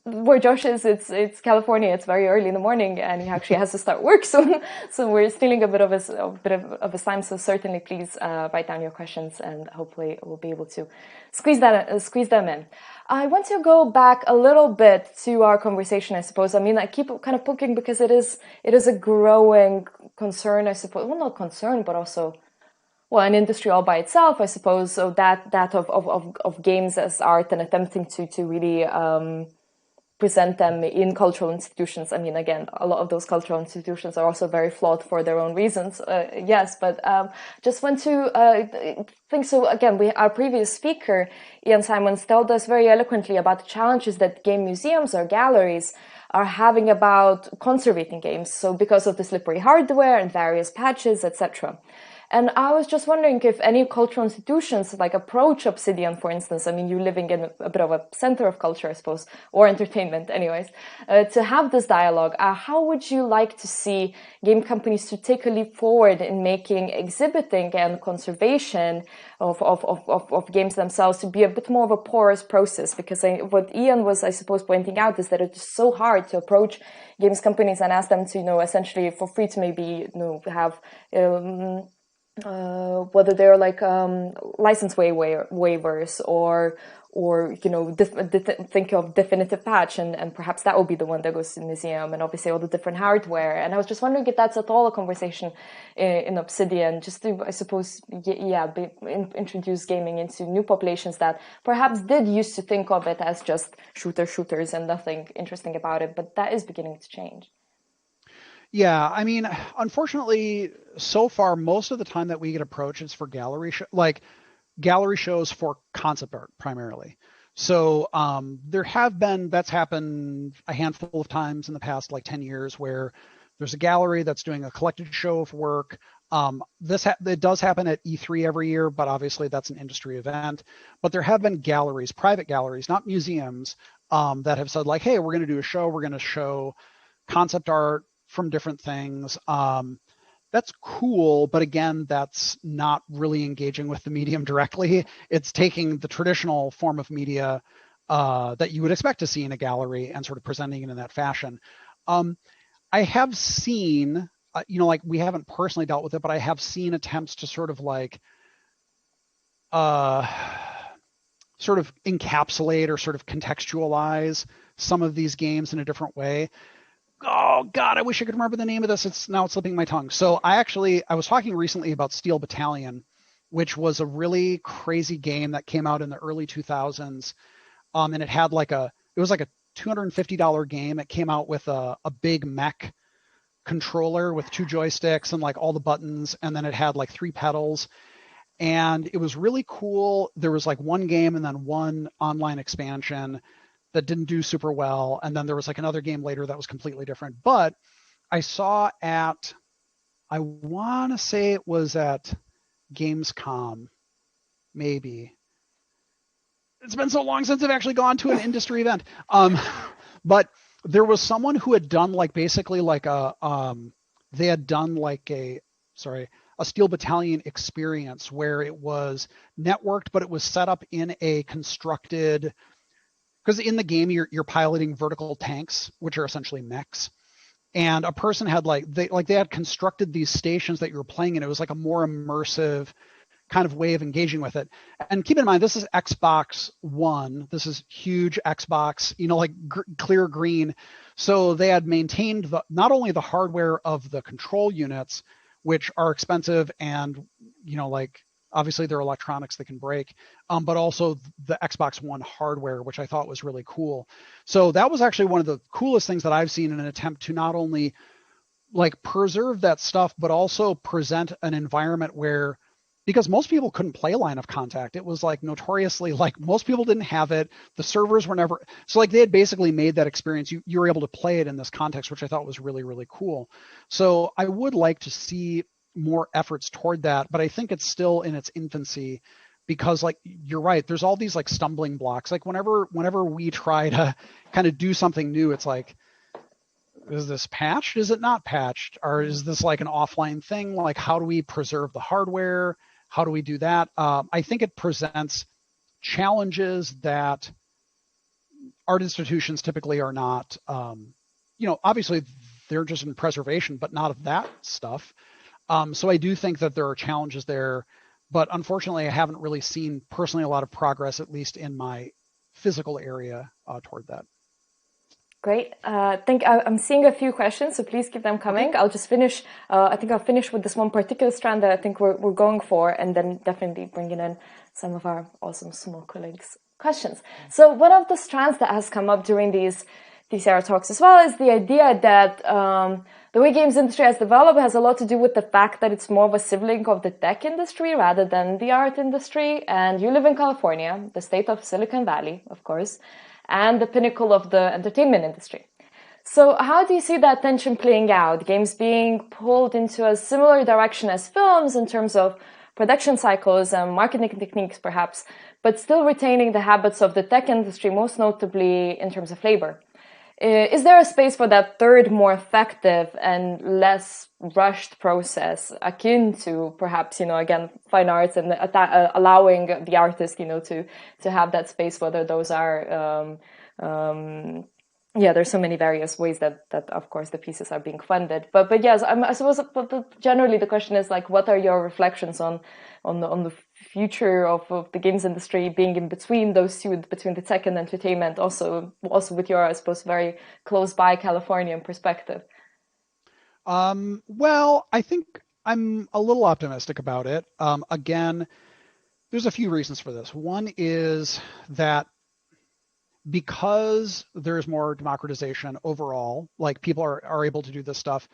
where Josh is, it's California. It's very early in the morning, and he actually has to start work soon. So we're stealing a bit of his time. So certainly, please write down your questions, and hopefully we'll be able to squeeze them in. I want to go back a little bit to our conversation, I suppose. I mean, I keep kind of poking because it is a growing concern, I suppose. Well, not concern, but also, well, an industry all by itself, I suppose. So that of games as art and attempting to really present them in cultural institutions. I mean, again, a lot of those cultural institutions are also very flawed for their own reasons. Yes, but just want to think. So again, our previous speaker, Ian Simons, told us very eloquently about the challenges that game museums or galleries are having about conserving games. So because of the slippery hardware and various patches, etc. And I was just wondering if any cultural institutions like approach Obsidian, for instance. I mean, you're living in a bit of a center of culture, I suppose, or entertainment anyways, to have this dialogue. How would you like to see game companies to take a leap forward in making exhibiting and conservation of games themselves to be a bit more of a porous process? Because what Ian was, I suppose, pointing out is that it's so hard to approach games companies and ask them to, you know, essentially for free to maybe, you know, have whether they're like license waivers or you know think of definitive patch, and perhaps that will be the one that goes to the museum, and obviously all the different hardware. And I was just wondering if that's at all a conversation in Obsidian, just to, I suppose, introduce gaming into new populations that perhaps did used to think of it as just shooters and nothing interesting about it, but that is beginning to change. Yeah, I mean, unfortunately, so far, most of the time that we get approached is for gallery shows for concept art primarily. So that's happened a handful of times in the past, like 10 years, where there's a gallery that's doing a collected show of work. It does happen at E3 every year, but obviously that's an industry event. But there have been galleries, private galleries, not museums, that have said like, hey, we're going to do a show. We're going to show concept art from different things. That's cool, but again, that's not really engaging with the medium directly. It's taking the traditional form of media that you would expect to see in a gallery and sort of presenting it in that fashion. I have seen, like we haven't personally dealt with it, but I have seen attempts to sort of like sort of encapsulate or sort of contextualize some of these games in a different way. Oh God, I wish I could remember the name of this. It's slipping my tongue. So I was talking recently about Steel Battalion, which was a really crazy game that came out in the early 2000s. And it was like a $250 game. It came out with a big mech controller with 2 joysticks and like all the buttons. And then it had like 3 pedals. And it was really cool. There was like one game and then one online expansion that didn't do super well. And then there was like another game later that was completely different. But I saw I want to say it was at Gamescom, maybe. It's been so long since I've actually gone to an industry event. But there was someone who had done like basically like they had done like a Steel Battalion experience where it was networked, but it was set up in a constructed, because in the game you're piloting vertical tanks, which are essentially mechs, and a person had they had constructed these stations that you were playing in. It was like a more immersive kind of way of engaging with it. And keep in mind, this is Xbox One. This is huge Xbox, like clear green. So they had maintained not only the hardware of the control units, which are expensive and, like obviously they're electronics that can break, but also the Xbox One hardware, which I thought was really cool. So that was actually one of the coolest things that I've seen in an attempt to not only like preserve that stuff, but also present an environment where, because most people couldn't play Line of Contact. It was like notoriously like most people didn't have it. The servers were never, so like they had basically made that experience. You were able to play it in this context, which I thought was really, really cool. So I would like to see more efforts toward that, but I think it's still in its infancy because like you're right, there's all these like stumbling blocks. Like whenever we try to kind of do something new, it's like, is this patched? Is it not patched? Or is this like an offline thing? Like, how do we preserve the hardware? How do we do that? I think it presents challenges that art institutions typically are not, obviously they're just in preservation, but not of that stuff. So I do think that there are challenges there, but unfortunately, I haven't really seen personally a lot of progress, at least in my physical area, toward that. Great. I'm seeing a few questions, so please keep them Okay. coming. I'll just finish. I think I'll finish with this one particular strand that I think we're going for, and then definitely bringing in some of our awesome small colleagues' questions. So one of the strands that has come up during these TCR talks as well is the idea that the way games industry has developed has a lot to do with the fact that it's more of a sibling of the tech industry rather than the art industry. And you live in California, the state of Silicon Valley, of course, and the pinnacle of the entertainment industry. So how do you see that tension playing out? Games being pulled into a similar direction as films in terms of production cycles and marketing techniques, perhaps, but still retaining the habits of the tech industry, most notably in terms of labor. Is there a space for that third, more effective and less rushed process, akin to perhaps, again, fine arts and allowing the artist, to have that space, whether those are, there's so many various ways that of course the pieces are being funded. But yes, I suppose, but generally the question is like, what are your reflections on the future of the games industry being in between those two, between the tech and entertainment, also with your, I suppose, very close by Californian perspective? Well, I think I'm a little optimistic about it. Again, there's a few reasons for this. One is that because there's more democratization overall, like people are able to do this stuff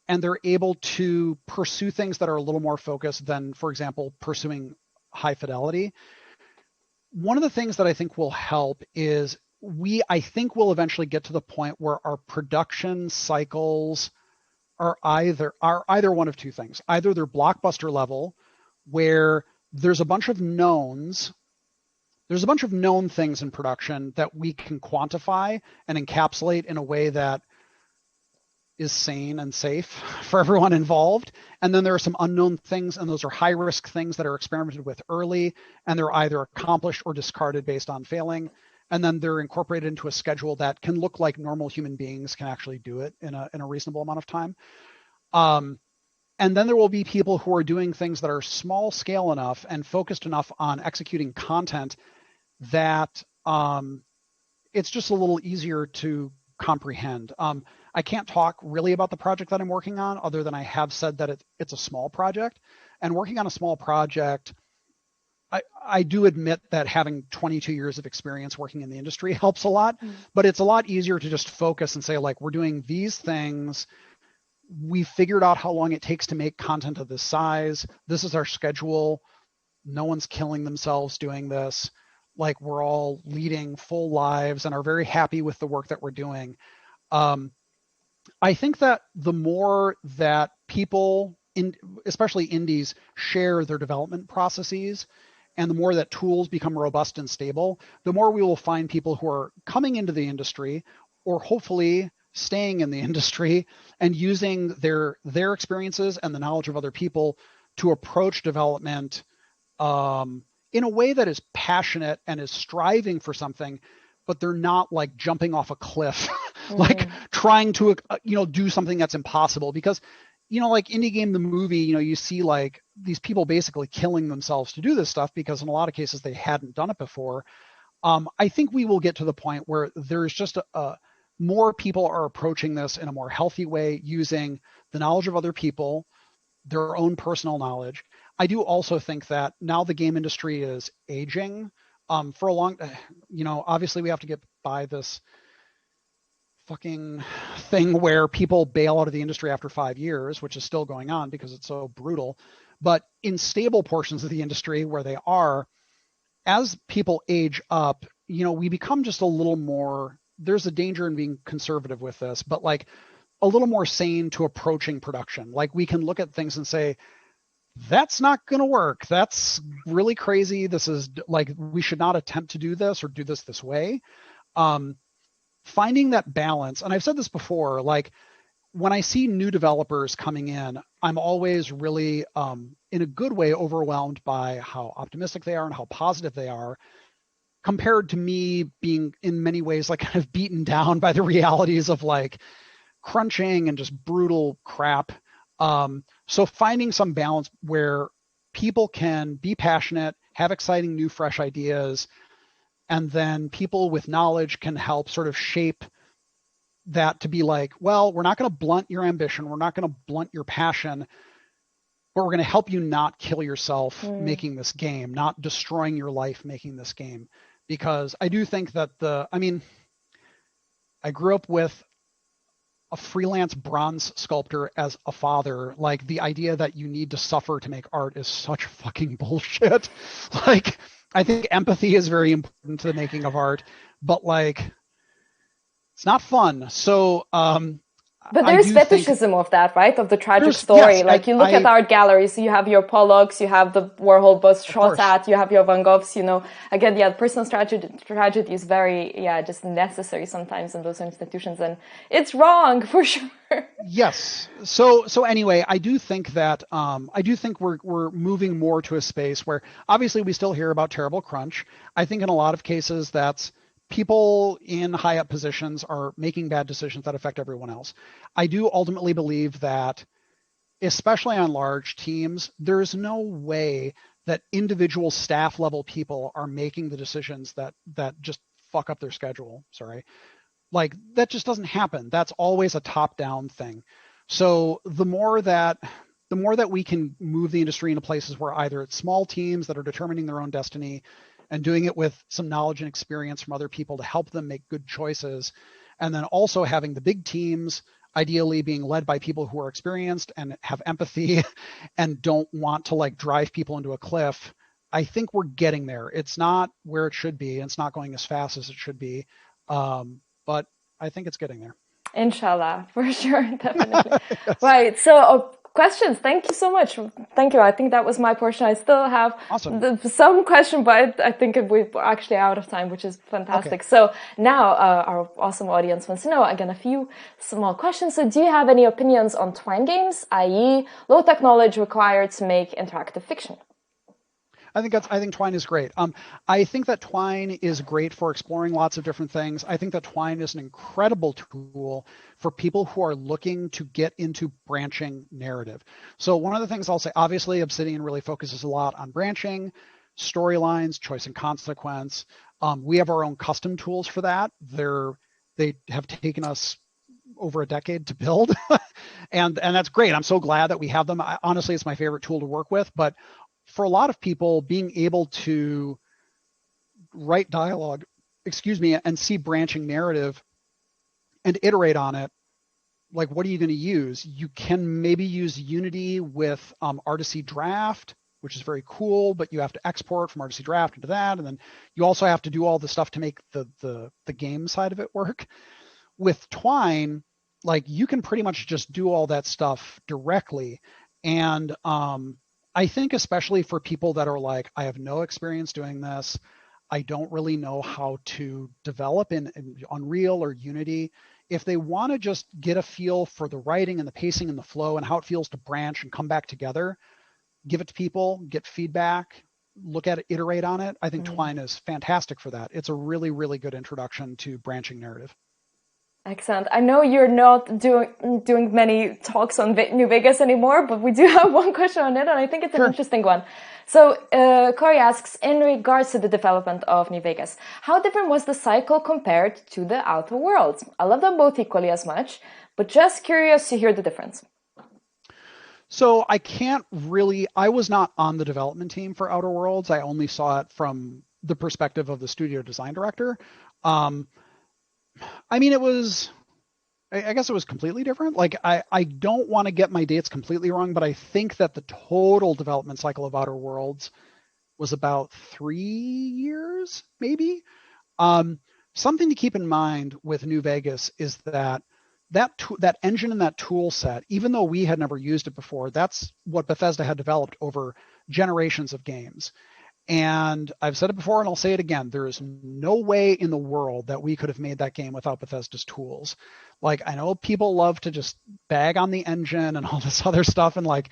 and they're able to pursue things that are a little more focused than, for example, pursuing high fidelity. One of the things that I think will help is I think we'll eventually get to the point where our production cycles are either one of two things. Either they're blockbuster level, where there's a bunch of knowns, there's a bunch of known things in production that we can quantify and encapsulate in a way that is sane and safe for everyone involved. And then there are some unknown things, and those are high risk things that are experimented with early, and they're either accomplished or discarded based on failing. And then they're incorporated into a schedule that can look like normal human beings can actually do it in a reasonable amount of time. And then there will be people who are doing things that are small scale enough and focused enough on executing content that it's just a little easier to comprehend. I can't talk really about the project that I'm working on, other than I have said that it's a small project. And working on a small project, I do admit that having 22 years of experience working in the industry helps a lot, but it's a lot easier to just focus and say, like, we're doing these things. We figured out how long it takes to make content of this size. This is our schedule. No one's killing themselves doing this. Like, we're all leading full lives and are very happy with the work that we're doing. I think that the more that people, especially indies, share their development processes, and the more that tools become robust and stable, the more we will find people who are coming into the industry, or hopefully staying in the industry and using their experiences and the knowledge of other people to approach development in a way that is passionate and is striving for something, but they're not like jumping off a cliff, like trying to do something that's impossible. Because like Indie Game the movie, you see like these people basically killing themselves to do this stuff because in a lot of cases they hadn't done it before. I think we will get to the point where there's just more people are approaching this in a more healthy way, using the knowledge of other people, their own personal knowledge. I do also think that now the game industry is aging. For a long, obviously we have to get by this fucking thing where people bail out of the industry after 5 years, which is still going on because it's so brutal. But in stable portions of the industry where they are, as people age up, we become just a little more, there's a danger in being conservative with this, but like a little more sane to approaching production. Like we can look at things and say, that's not going to work. That's really crazy. This is like, we should not attempt to do this or do this way. Finding that balance. And I've said this before, like when I see new developers coming in, I'm always really, in a good way, overwhelmed by how optimistic they are and how positive they are, compared to me being in many ways like kind of beaten down by the realities of like crunching and just brutal crap. So finding some balance where people can be passionate, have exciting new fresh ideas, and then people with knowledge can help sort of shape that to be like, well, we're not going to blunt your ambition, we're not going to blunt your passion, but we're going to help you not kill yourself making this game, not destroying your life making this game. Because I do think that I grew up with a freelance bronze sculptor as a father. Like the idea that you need to suffer to make art is such fucking bullshit. Like I think empathy is very important to the making of art, but like it's not fun. So but there's fetishism of that, right? Of the tragic story. Yes, like you look at art galleries, you have your Pollocks, you have the Warhol bust shot at, you have your Van Goghs, Again, personal tragedy is very, just necessary sometimes in those institutions. And it's wrong for sure. Yes. So anyway, I do think that we're moving more to a space where obviously we still hear about terrible crunch. I think in a lot of cases that's people in high up positions are making bad decisions that affect everyone else. I do ultimately believe that, especially on large teams, there's no way that individual staff level people are making the decisions that just fuck up their schedule. Sorry. Like that just doesn't happen. That's always a top down thing. So the more that we can move the industry into places where either it's small teams that are determining their own destiny and doing it with some knowledge and experience from other people to help them make good choices. And then also having the big teams ideally being led by people who are experienced and have empathy and don't want to like drive people into a cliff. I think we're getting there. It's not where it should be. And it's not going as fast as it should be. But I think it's getting there. Inshallah, for sure, definitely. Yes. Right. So questions. Thank you so much. Thank you. I think that was my portion. I still have some question, but I think we're actually out of time, which is fantastic. Okay. So now our awesome audience wants to know, again, a few small questions. So do you have any opinions on Twine games, i.e. low technology required to make interactive fiction? I think Twine is great. I think that Twine is great for exploring lots of different things. I think that Twine is an incredible tool for people who are looking to get into branching narrative. So one of the things I'll say, obviously Obsidian really focuses a lot on branching, storylines, choice and consequence. We have our own custom tools for that. They have taken us over a decade to build and that's great. I'm so glad that we have them. Honestly, it's my favorite tool to work with, but for a lot of people, being able to write dialogue, and see branching narrative and iterate on it, like what are you going to use? You can maybe use Unity with Artisy Draft, which is very cool, but you have to export from Artisy Draft into that. And then you also have to do all the stuff to make the game side of it work. With Twine, like you can pretty much just do all that stuff directly. And I think especially for people that are like, I have no experience doing this, I don't really know how to develop in Unreal or Unity. If they want to just get a feel for the writing and the pacing and the flow and how it feels to branch and come back together, give it to people, get feedback, look at it, iterate on it. I think Twine is fantastic for that. It's a really, really good introduction to branching narrative. Excellent. I know you're not doing many talks on New Vegas anymore, but we do have one question on it, and I think it's an Sure. interesting one. So, Corey asks, in regards to the development of New Vegas, how different was the cycle compared to the Outer Worlds? I love them both equally as much, but just curious to hear the difference. So I was not on the development team for Outer Worlds. I only saw it from the perspective of the studio design director. Um, I mean, I guess it was completely different. Like, I don't want to get my dates completely wrong, but I think that the total development cycle of Outer Worlds was about 3 years, maybe. Um, Something to keep in mind with New Vegas is that that engine and that tool set, even though we had never used it before, that's what Bethesda had developed over generations of games. And I've said it before and I'll say it again. There is no way in the world that we could have made that game without Bethesda's tools. Like, I know people love to just bag on the engine and all this other stuff, and like,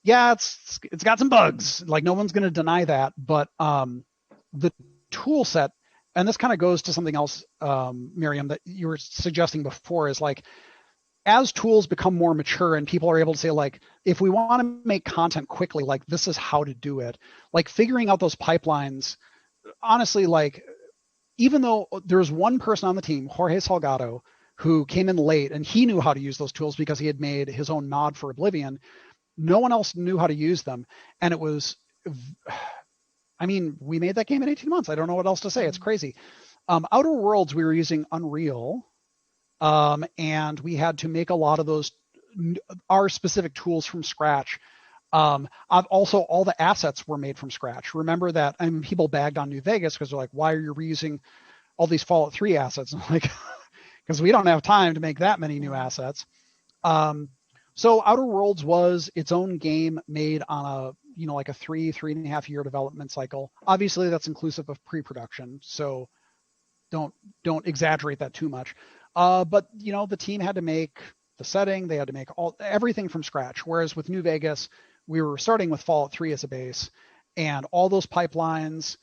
yeah, it's got some bugs. Like, no one's going to deny that. But the tool set, and this kind of goes to something else, Miriam, that you were suggesting before, is like, as tools become more mature and people are able to say, like, if we want to make content quickly, like, this is how to do it. Like, figuring out those pipelines, honestly, like, even though there's one person on the team, Jorge Salgado, who came in late and he knew how to use those tools because he had made his own mod for Oblivion, no one else knew how to use them. And it was, I mean, we made that game in 18 months. I don't know what else to say. It's crazy. Outer Worlds, we were using Unreal, and we had to make a lot of those, our specific tools from scratch. I've also, all the assets were made from scratch. Remember that, I mean, people bagged on New Vegas because they're like, why are you reusing all these Fallout 3 assets? And I'm like, because we don't have time to make that many new assets. So Outer Worlds was its own game made on a, like a 3.5 year development cycle. Obviously, that's inclusive of pre-production, so don't exaggerate that too much. But the team had to make the setting, they had to make everything from scratch. Whereas with New Vegas, we were starting with Fallout 3 as a base, and all those pipelines,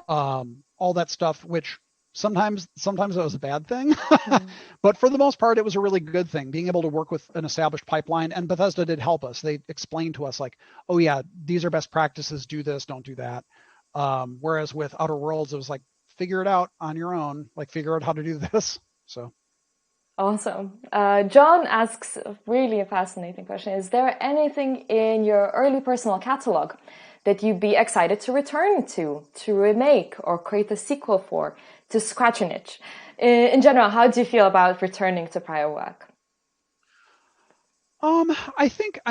all that stuff, which sometimes that was a bad thing, but for the most part, it was a really good thing, being able to work with an established pipeline. And Bethesda did help us. They explained to us, like, oh yeah, these are best practices, do this, don't do that. Whereas with Outer Worlds, it was like, figure it out on your own, like, figure out how to do this. So Awesome. John asks a really fascinating question. Is there anything in your early personal catalog that you'd be excited to return to remake, or create a sequel for, to scratch an itch? In general, how do you feel about returning to prior work? I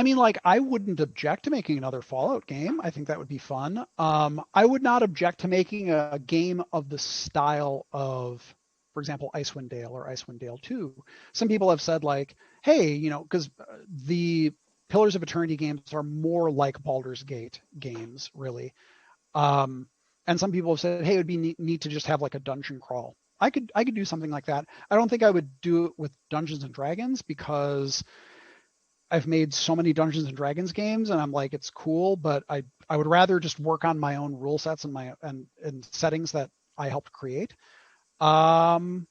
mean, like, I wouldn't object to making another Fallout game. I think that would be fun. I would not object to making a game of the style of, for example, Icewind Dale or Icewind Dale 2. Some people have said, like, hey, because the Pillars of Eternity games are more like Baldur's Gate games, really. And some people have said, hey, it would be neat to just have like a dungeon crawl. I could do something like that. I don't think I would do it with Dungeons and Dragons, because I've made so many Dungeons and Dragons games, and I'm like, it's cool, but I would rather just work on my own rule sets and and settings that I helped create. And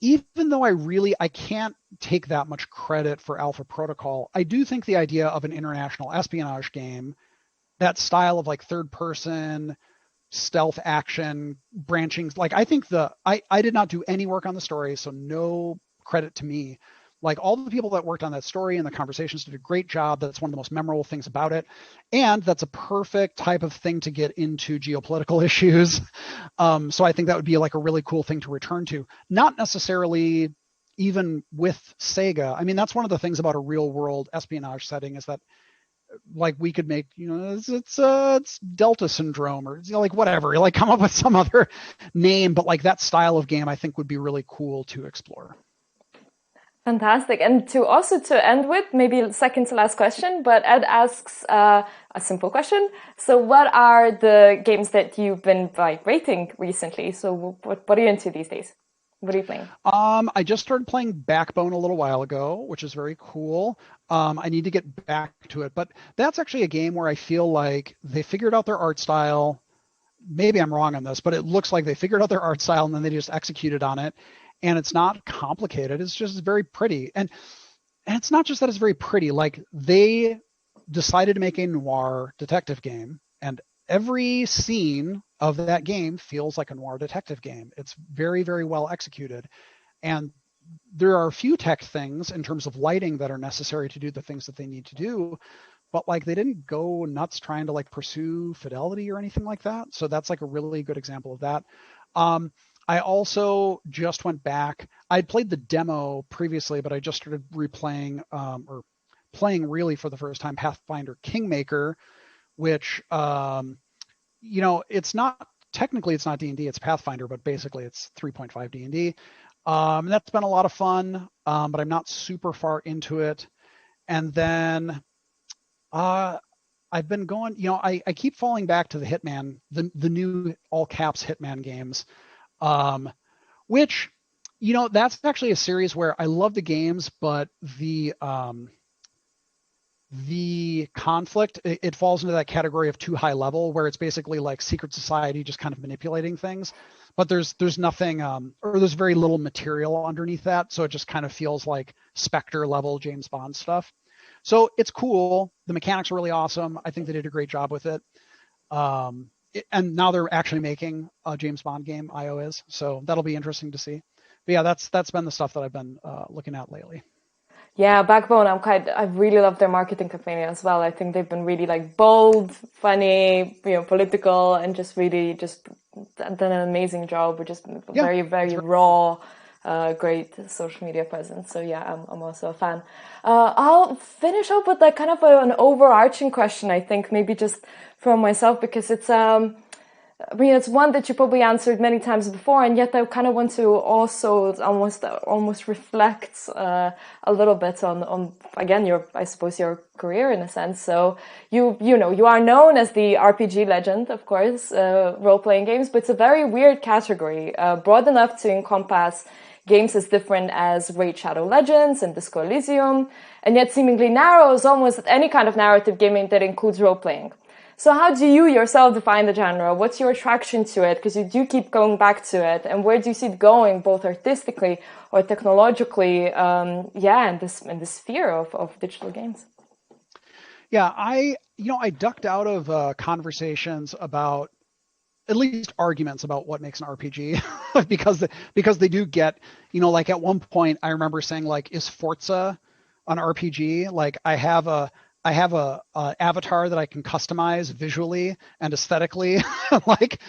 even though I can't take that much credit for Alpha Protocol, I do think the idea of an international espionage game, that style of like third person stealth action branching, like, I think I did not do any work on the story, so no credit to me. Like, all the people that worked on that story and the conversations did a great job. That's one of the most memorable things about it. And that's a perfect type of thing to get into geopolitical issues. So I think that would be like a really cool thing to return to. Not necessarily even with Sega. I mean, that's one of the things about a real world espionage setting, is that, like, we could make, it's Delta Syndrome, or like whatever, like come up with some other name, but like that style of game I think would be really cool to explore. Fantastic. And to end with, maybe second to last question, but Ed asks a simple question. So what are the games that you've been rating recently? So what are you into these days? What are you playing? I just started playing Backbone a little while ago, which is very cool. I need to get back to it, but that's actually a game where I feel like they figured out their art style. Maybe I'm wrong on this, but it looks like they figured out their art style and then they just executed on it. and it's not complicated. It's just very pretty. And it's not just that it's very pretty. Like they decided to make a noir detective game, and every scene of that game feels like a noir detective game. It's very, very well executed. And there are a few tech things in terms of lighting that are necessary to do the things that they need to do, but like they didn't go nuts trying to like pursue fidelity or anything like that. So that's like a really good example of that. Um, I also just went back. I'd played the demo previously, but I just started replaying or playing really for the first time Pathfinder Kingmaker, which it's not technically it's not D&D, it's Pathfinder, but basically it's 3.5 D&D. That's been a lot of fun, but I'm not super far into it. And then uh, I've been going, I keep falling back to the Hitman, the new all caps Hitman games, um, which, that's actually a series where I love the games, but the conflict, it falls into that category of too high level, where it's basically like secret society just kind of manipulating things, but there's nothing, or there's very little material underneath that, so it just kind of feels like Spectre level James Bond stuff. So it's cool. The mechanics are really awesome. I think they did a great job with it. And now they're actually making a James Bond game. IO is, so that'll be interesting to see. But yeah, that's been the stuff that I've been looking at lately. Yeah, Backbone, I really love their marketing campaign as well. I think they've been really like bold, funny, political, and just really just done an amazing job with just Yeah, very, it's very very raw, great social media presence. So yeah, I'm also a fan. I'll finish up with like kind of an overarching question, I think, maybe just from myself, because it's one that you probably answered many times before, and yet I kind of want to also almost reflect a little bit on again I suppose your career in a sense. So you are known as the RPG legend, of course, role playing games, but it's a very weird category, broad enough to encompass games as different as Raid Shadow Legends and Disco Elysium, and yet seemingly narrow as almost any kind of narrative gaming that includes role playing. So how do you yourself define the genre? What's your attraction to it? Because you do keep going back to it. And where do you see it going, both artistically or technologically, in this sphere of digital games? Yeah, I ducked out of conversations about, at least arguments about what makes an RPG, because they do get, like at one point I remember saying like, is Forza an RPG? Like I have a avatar that I can customize visually and aesthetically, like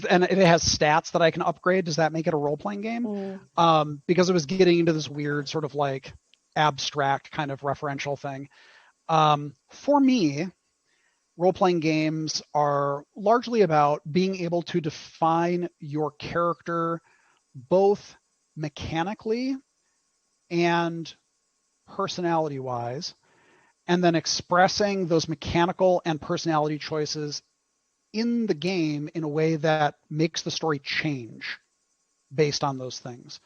and it has stats that I can upgrade. Does that make it a role playing game? Mm. Because it was getting into this weird sort of like abstract kind of referential thing. For me, role playing games are largely about being able to define your character both mechanically and personality wise, and then expressing those mechanical and personality choices in the game in a way that makes the story change based on those things.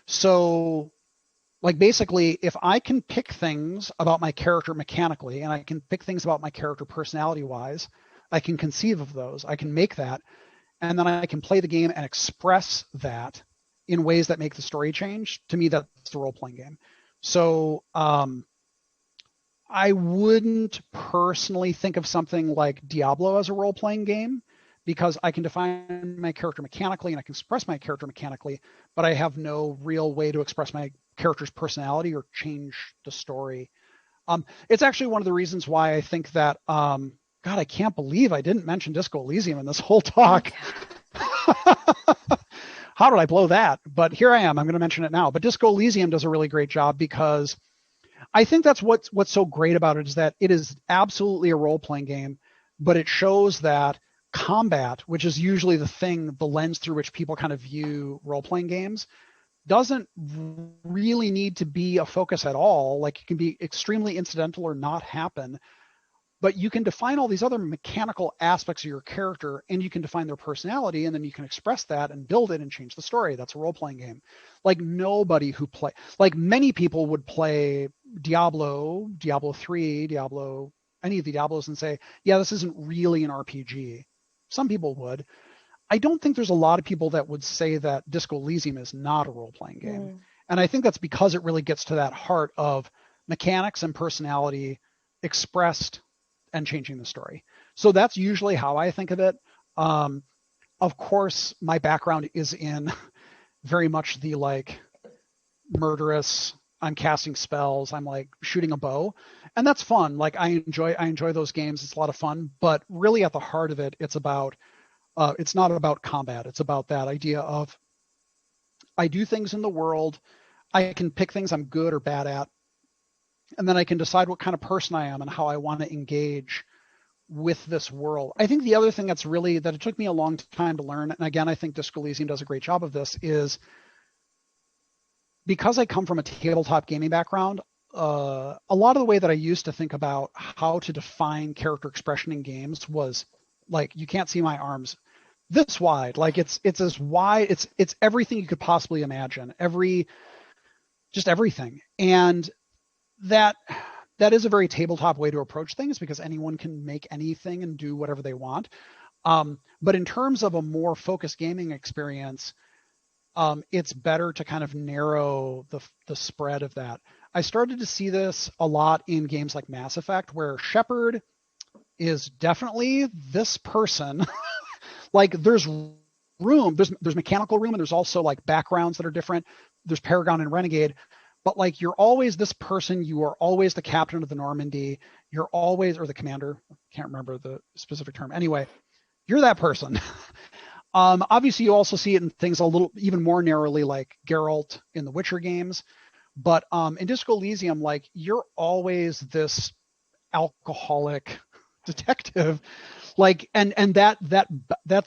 So, like basically, if I can pick things about my character mechanically and I can pick things about my character personality wise, I can conceive of those, I can make that, and then I can play the game and express that in ways that make the story change. To me, that's the role playing game. So I wouldn't personally think of something like Diablo as a role playing game, because I can define my character mechanically and I can express my character mechanically, but I have no real way to express my character's personality or change the story. It's actually one of the reasons why I think that, God, I can't believe I didn't mention Disco Elysium in this whole talk. How did I blow that? But here I am. I'm going to mention it now. But Disco Elysium does a really great job, because I think that's what's so great about it, is that it is absolutely a role-playing game, but it shows that combat, which is usually the lens through which people kind of view role-playing games, doesn't really need to be a focus at all. Like it can be extremely incidental or not happen, but you can define all these other mechanical aspects of your character, and you can define their personality, and then you can express that and build it and change the story. That's a role-playing game. Like many people would play Diablo 3, any of the Diablos, and say, yeah, this isn't really an RPG. Some people would. I don't think there's a lot of people that would say that Disco Elysium is not a role-playing game. Mm. And I think that's because it really gets to that heart of mechanics and personality expressed and changing the story. So that's usually how I think of it. Um, of course, my background is in very much the like murderous. I'm casting spells. I'm like shooting a bow, and that's fun. Like I enjoy those games. It's a lot of fun. But really, at the heart of it, it's not about combat. It's about that idea of I do things in the world. I can pick things I'm good or bad at, and then I can decide what kind of person I am and how I want to engage with this world. I think the other thing that it took me a long time to learn, and again, I think Disco Elysium does a great job of this, is because I come from a tabletop gaming background. A lot of the way that I used to think about how to define character expression in games was like you can't see my arms this wide. Like it's as wide. It's everything you could possibly imagine. Just everything. And that that is a very tabletop way to approach things because anyone can make anything and do whatever they want. But in terms of a more focused gaming experience, it's better to kind of narrow the spread of that. I started to see this a lot in games like Mass Effect, where Shepard is definitely this person. Like there's mechanical room, and there's also like backgrounds that are different. There's Paragon and Renegade, but like you're always this person. You are always the captain of the Normandy. You're always, or the commander. Can't remember the specific term. Anyway, you're that person. Obviously, you also see it in things a little even more narrowly, like Geralt in the Witcher games. But in Disco Elysium, like you're always this alcoholic detective, like, and that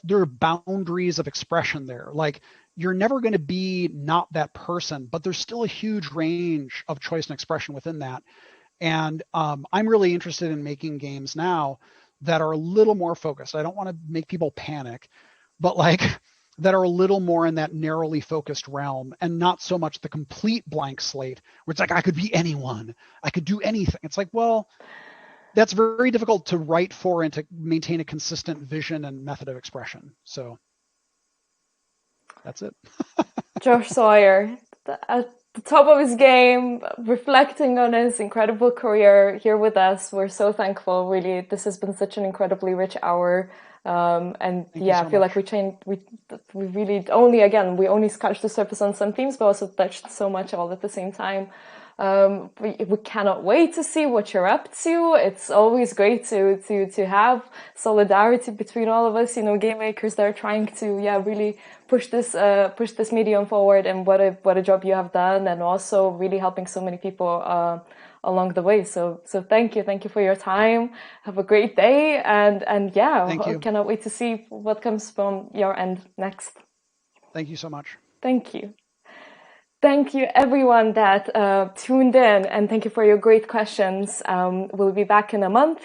there are boundaries of expression there. Like you're never going to be not that person, but there's still a huge range of choice and expression within that. And I'm really interested in making games now that are a little more focused. I don't want to make people panic, but like that are a little more in that narrowly focused realm and not so much the complete blank slate where it's like I could be anyone, I could do anything. It's like, well, that's very difficult to write for and to maintain a consistent vision and method of expression. So that's it. Josh Sawyer, at the top of his game, reflecting on his incredible career here with us. We're so thankful. Really, this has been such an incredibly rich hour. And Thank you yeah, so I feel much. like we really only scratched the surface on some themes, but also touched so much all at the same time. We cannot wait to see what you're up to. It's always great to have solidarity between all of us, game makers that are trying to really push this medium forward. And what a job you have done, and also really helping so many people along the way. So thank you for your time. Have a great day, and Thank you. cannot wait to see what comes from your end next. Thank you so much. Thank you. Thank you, everyone that tuned in, and thank you for your great questions. We'll be back in a month.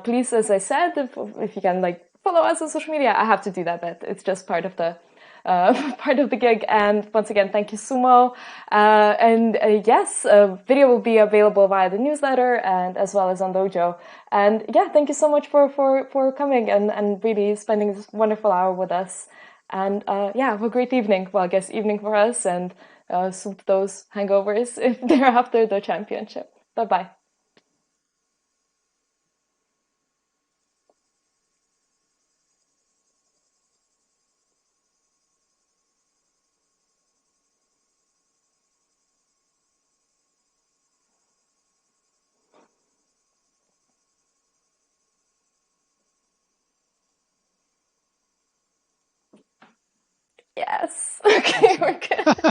Please, as I said, if you can follow us on social media, I have to do that, but it's just part of the part of the gig. And once again, thank you, Sumo. And yes, video will be available via the newsletter and as well as on Dojo. And yeah, thank you so much for coming and really spending this wonderful hour with us. And have a great evening. Well, I guess evening for us, and soothe those hangovers if they're after the championship. Bye-bye. Yes. Okay, Awesome. we're good.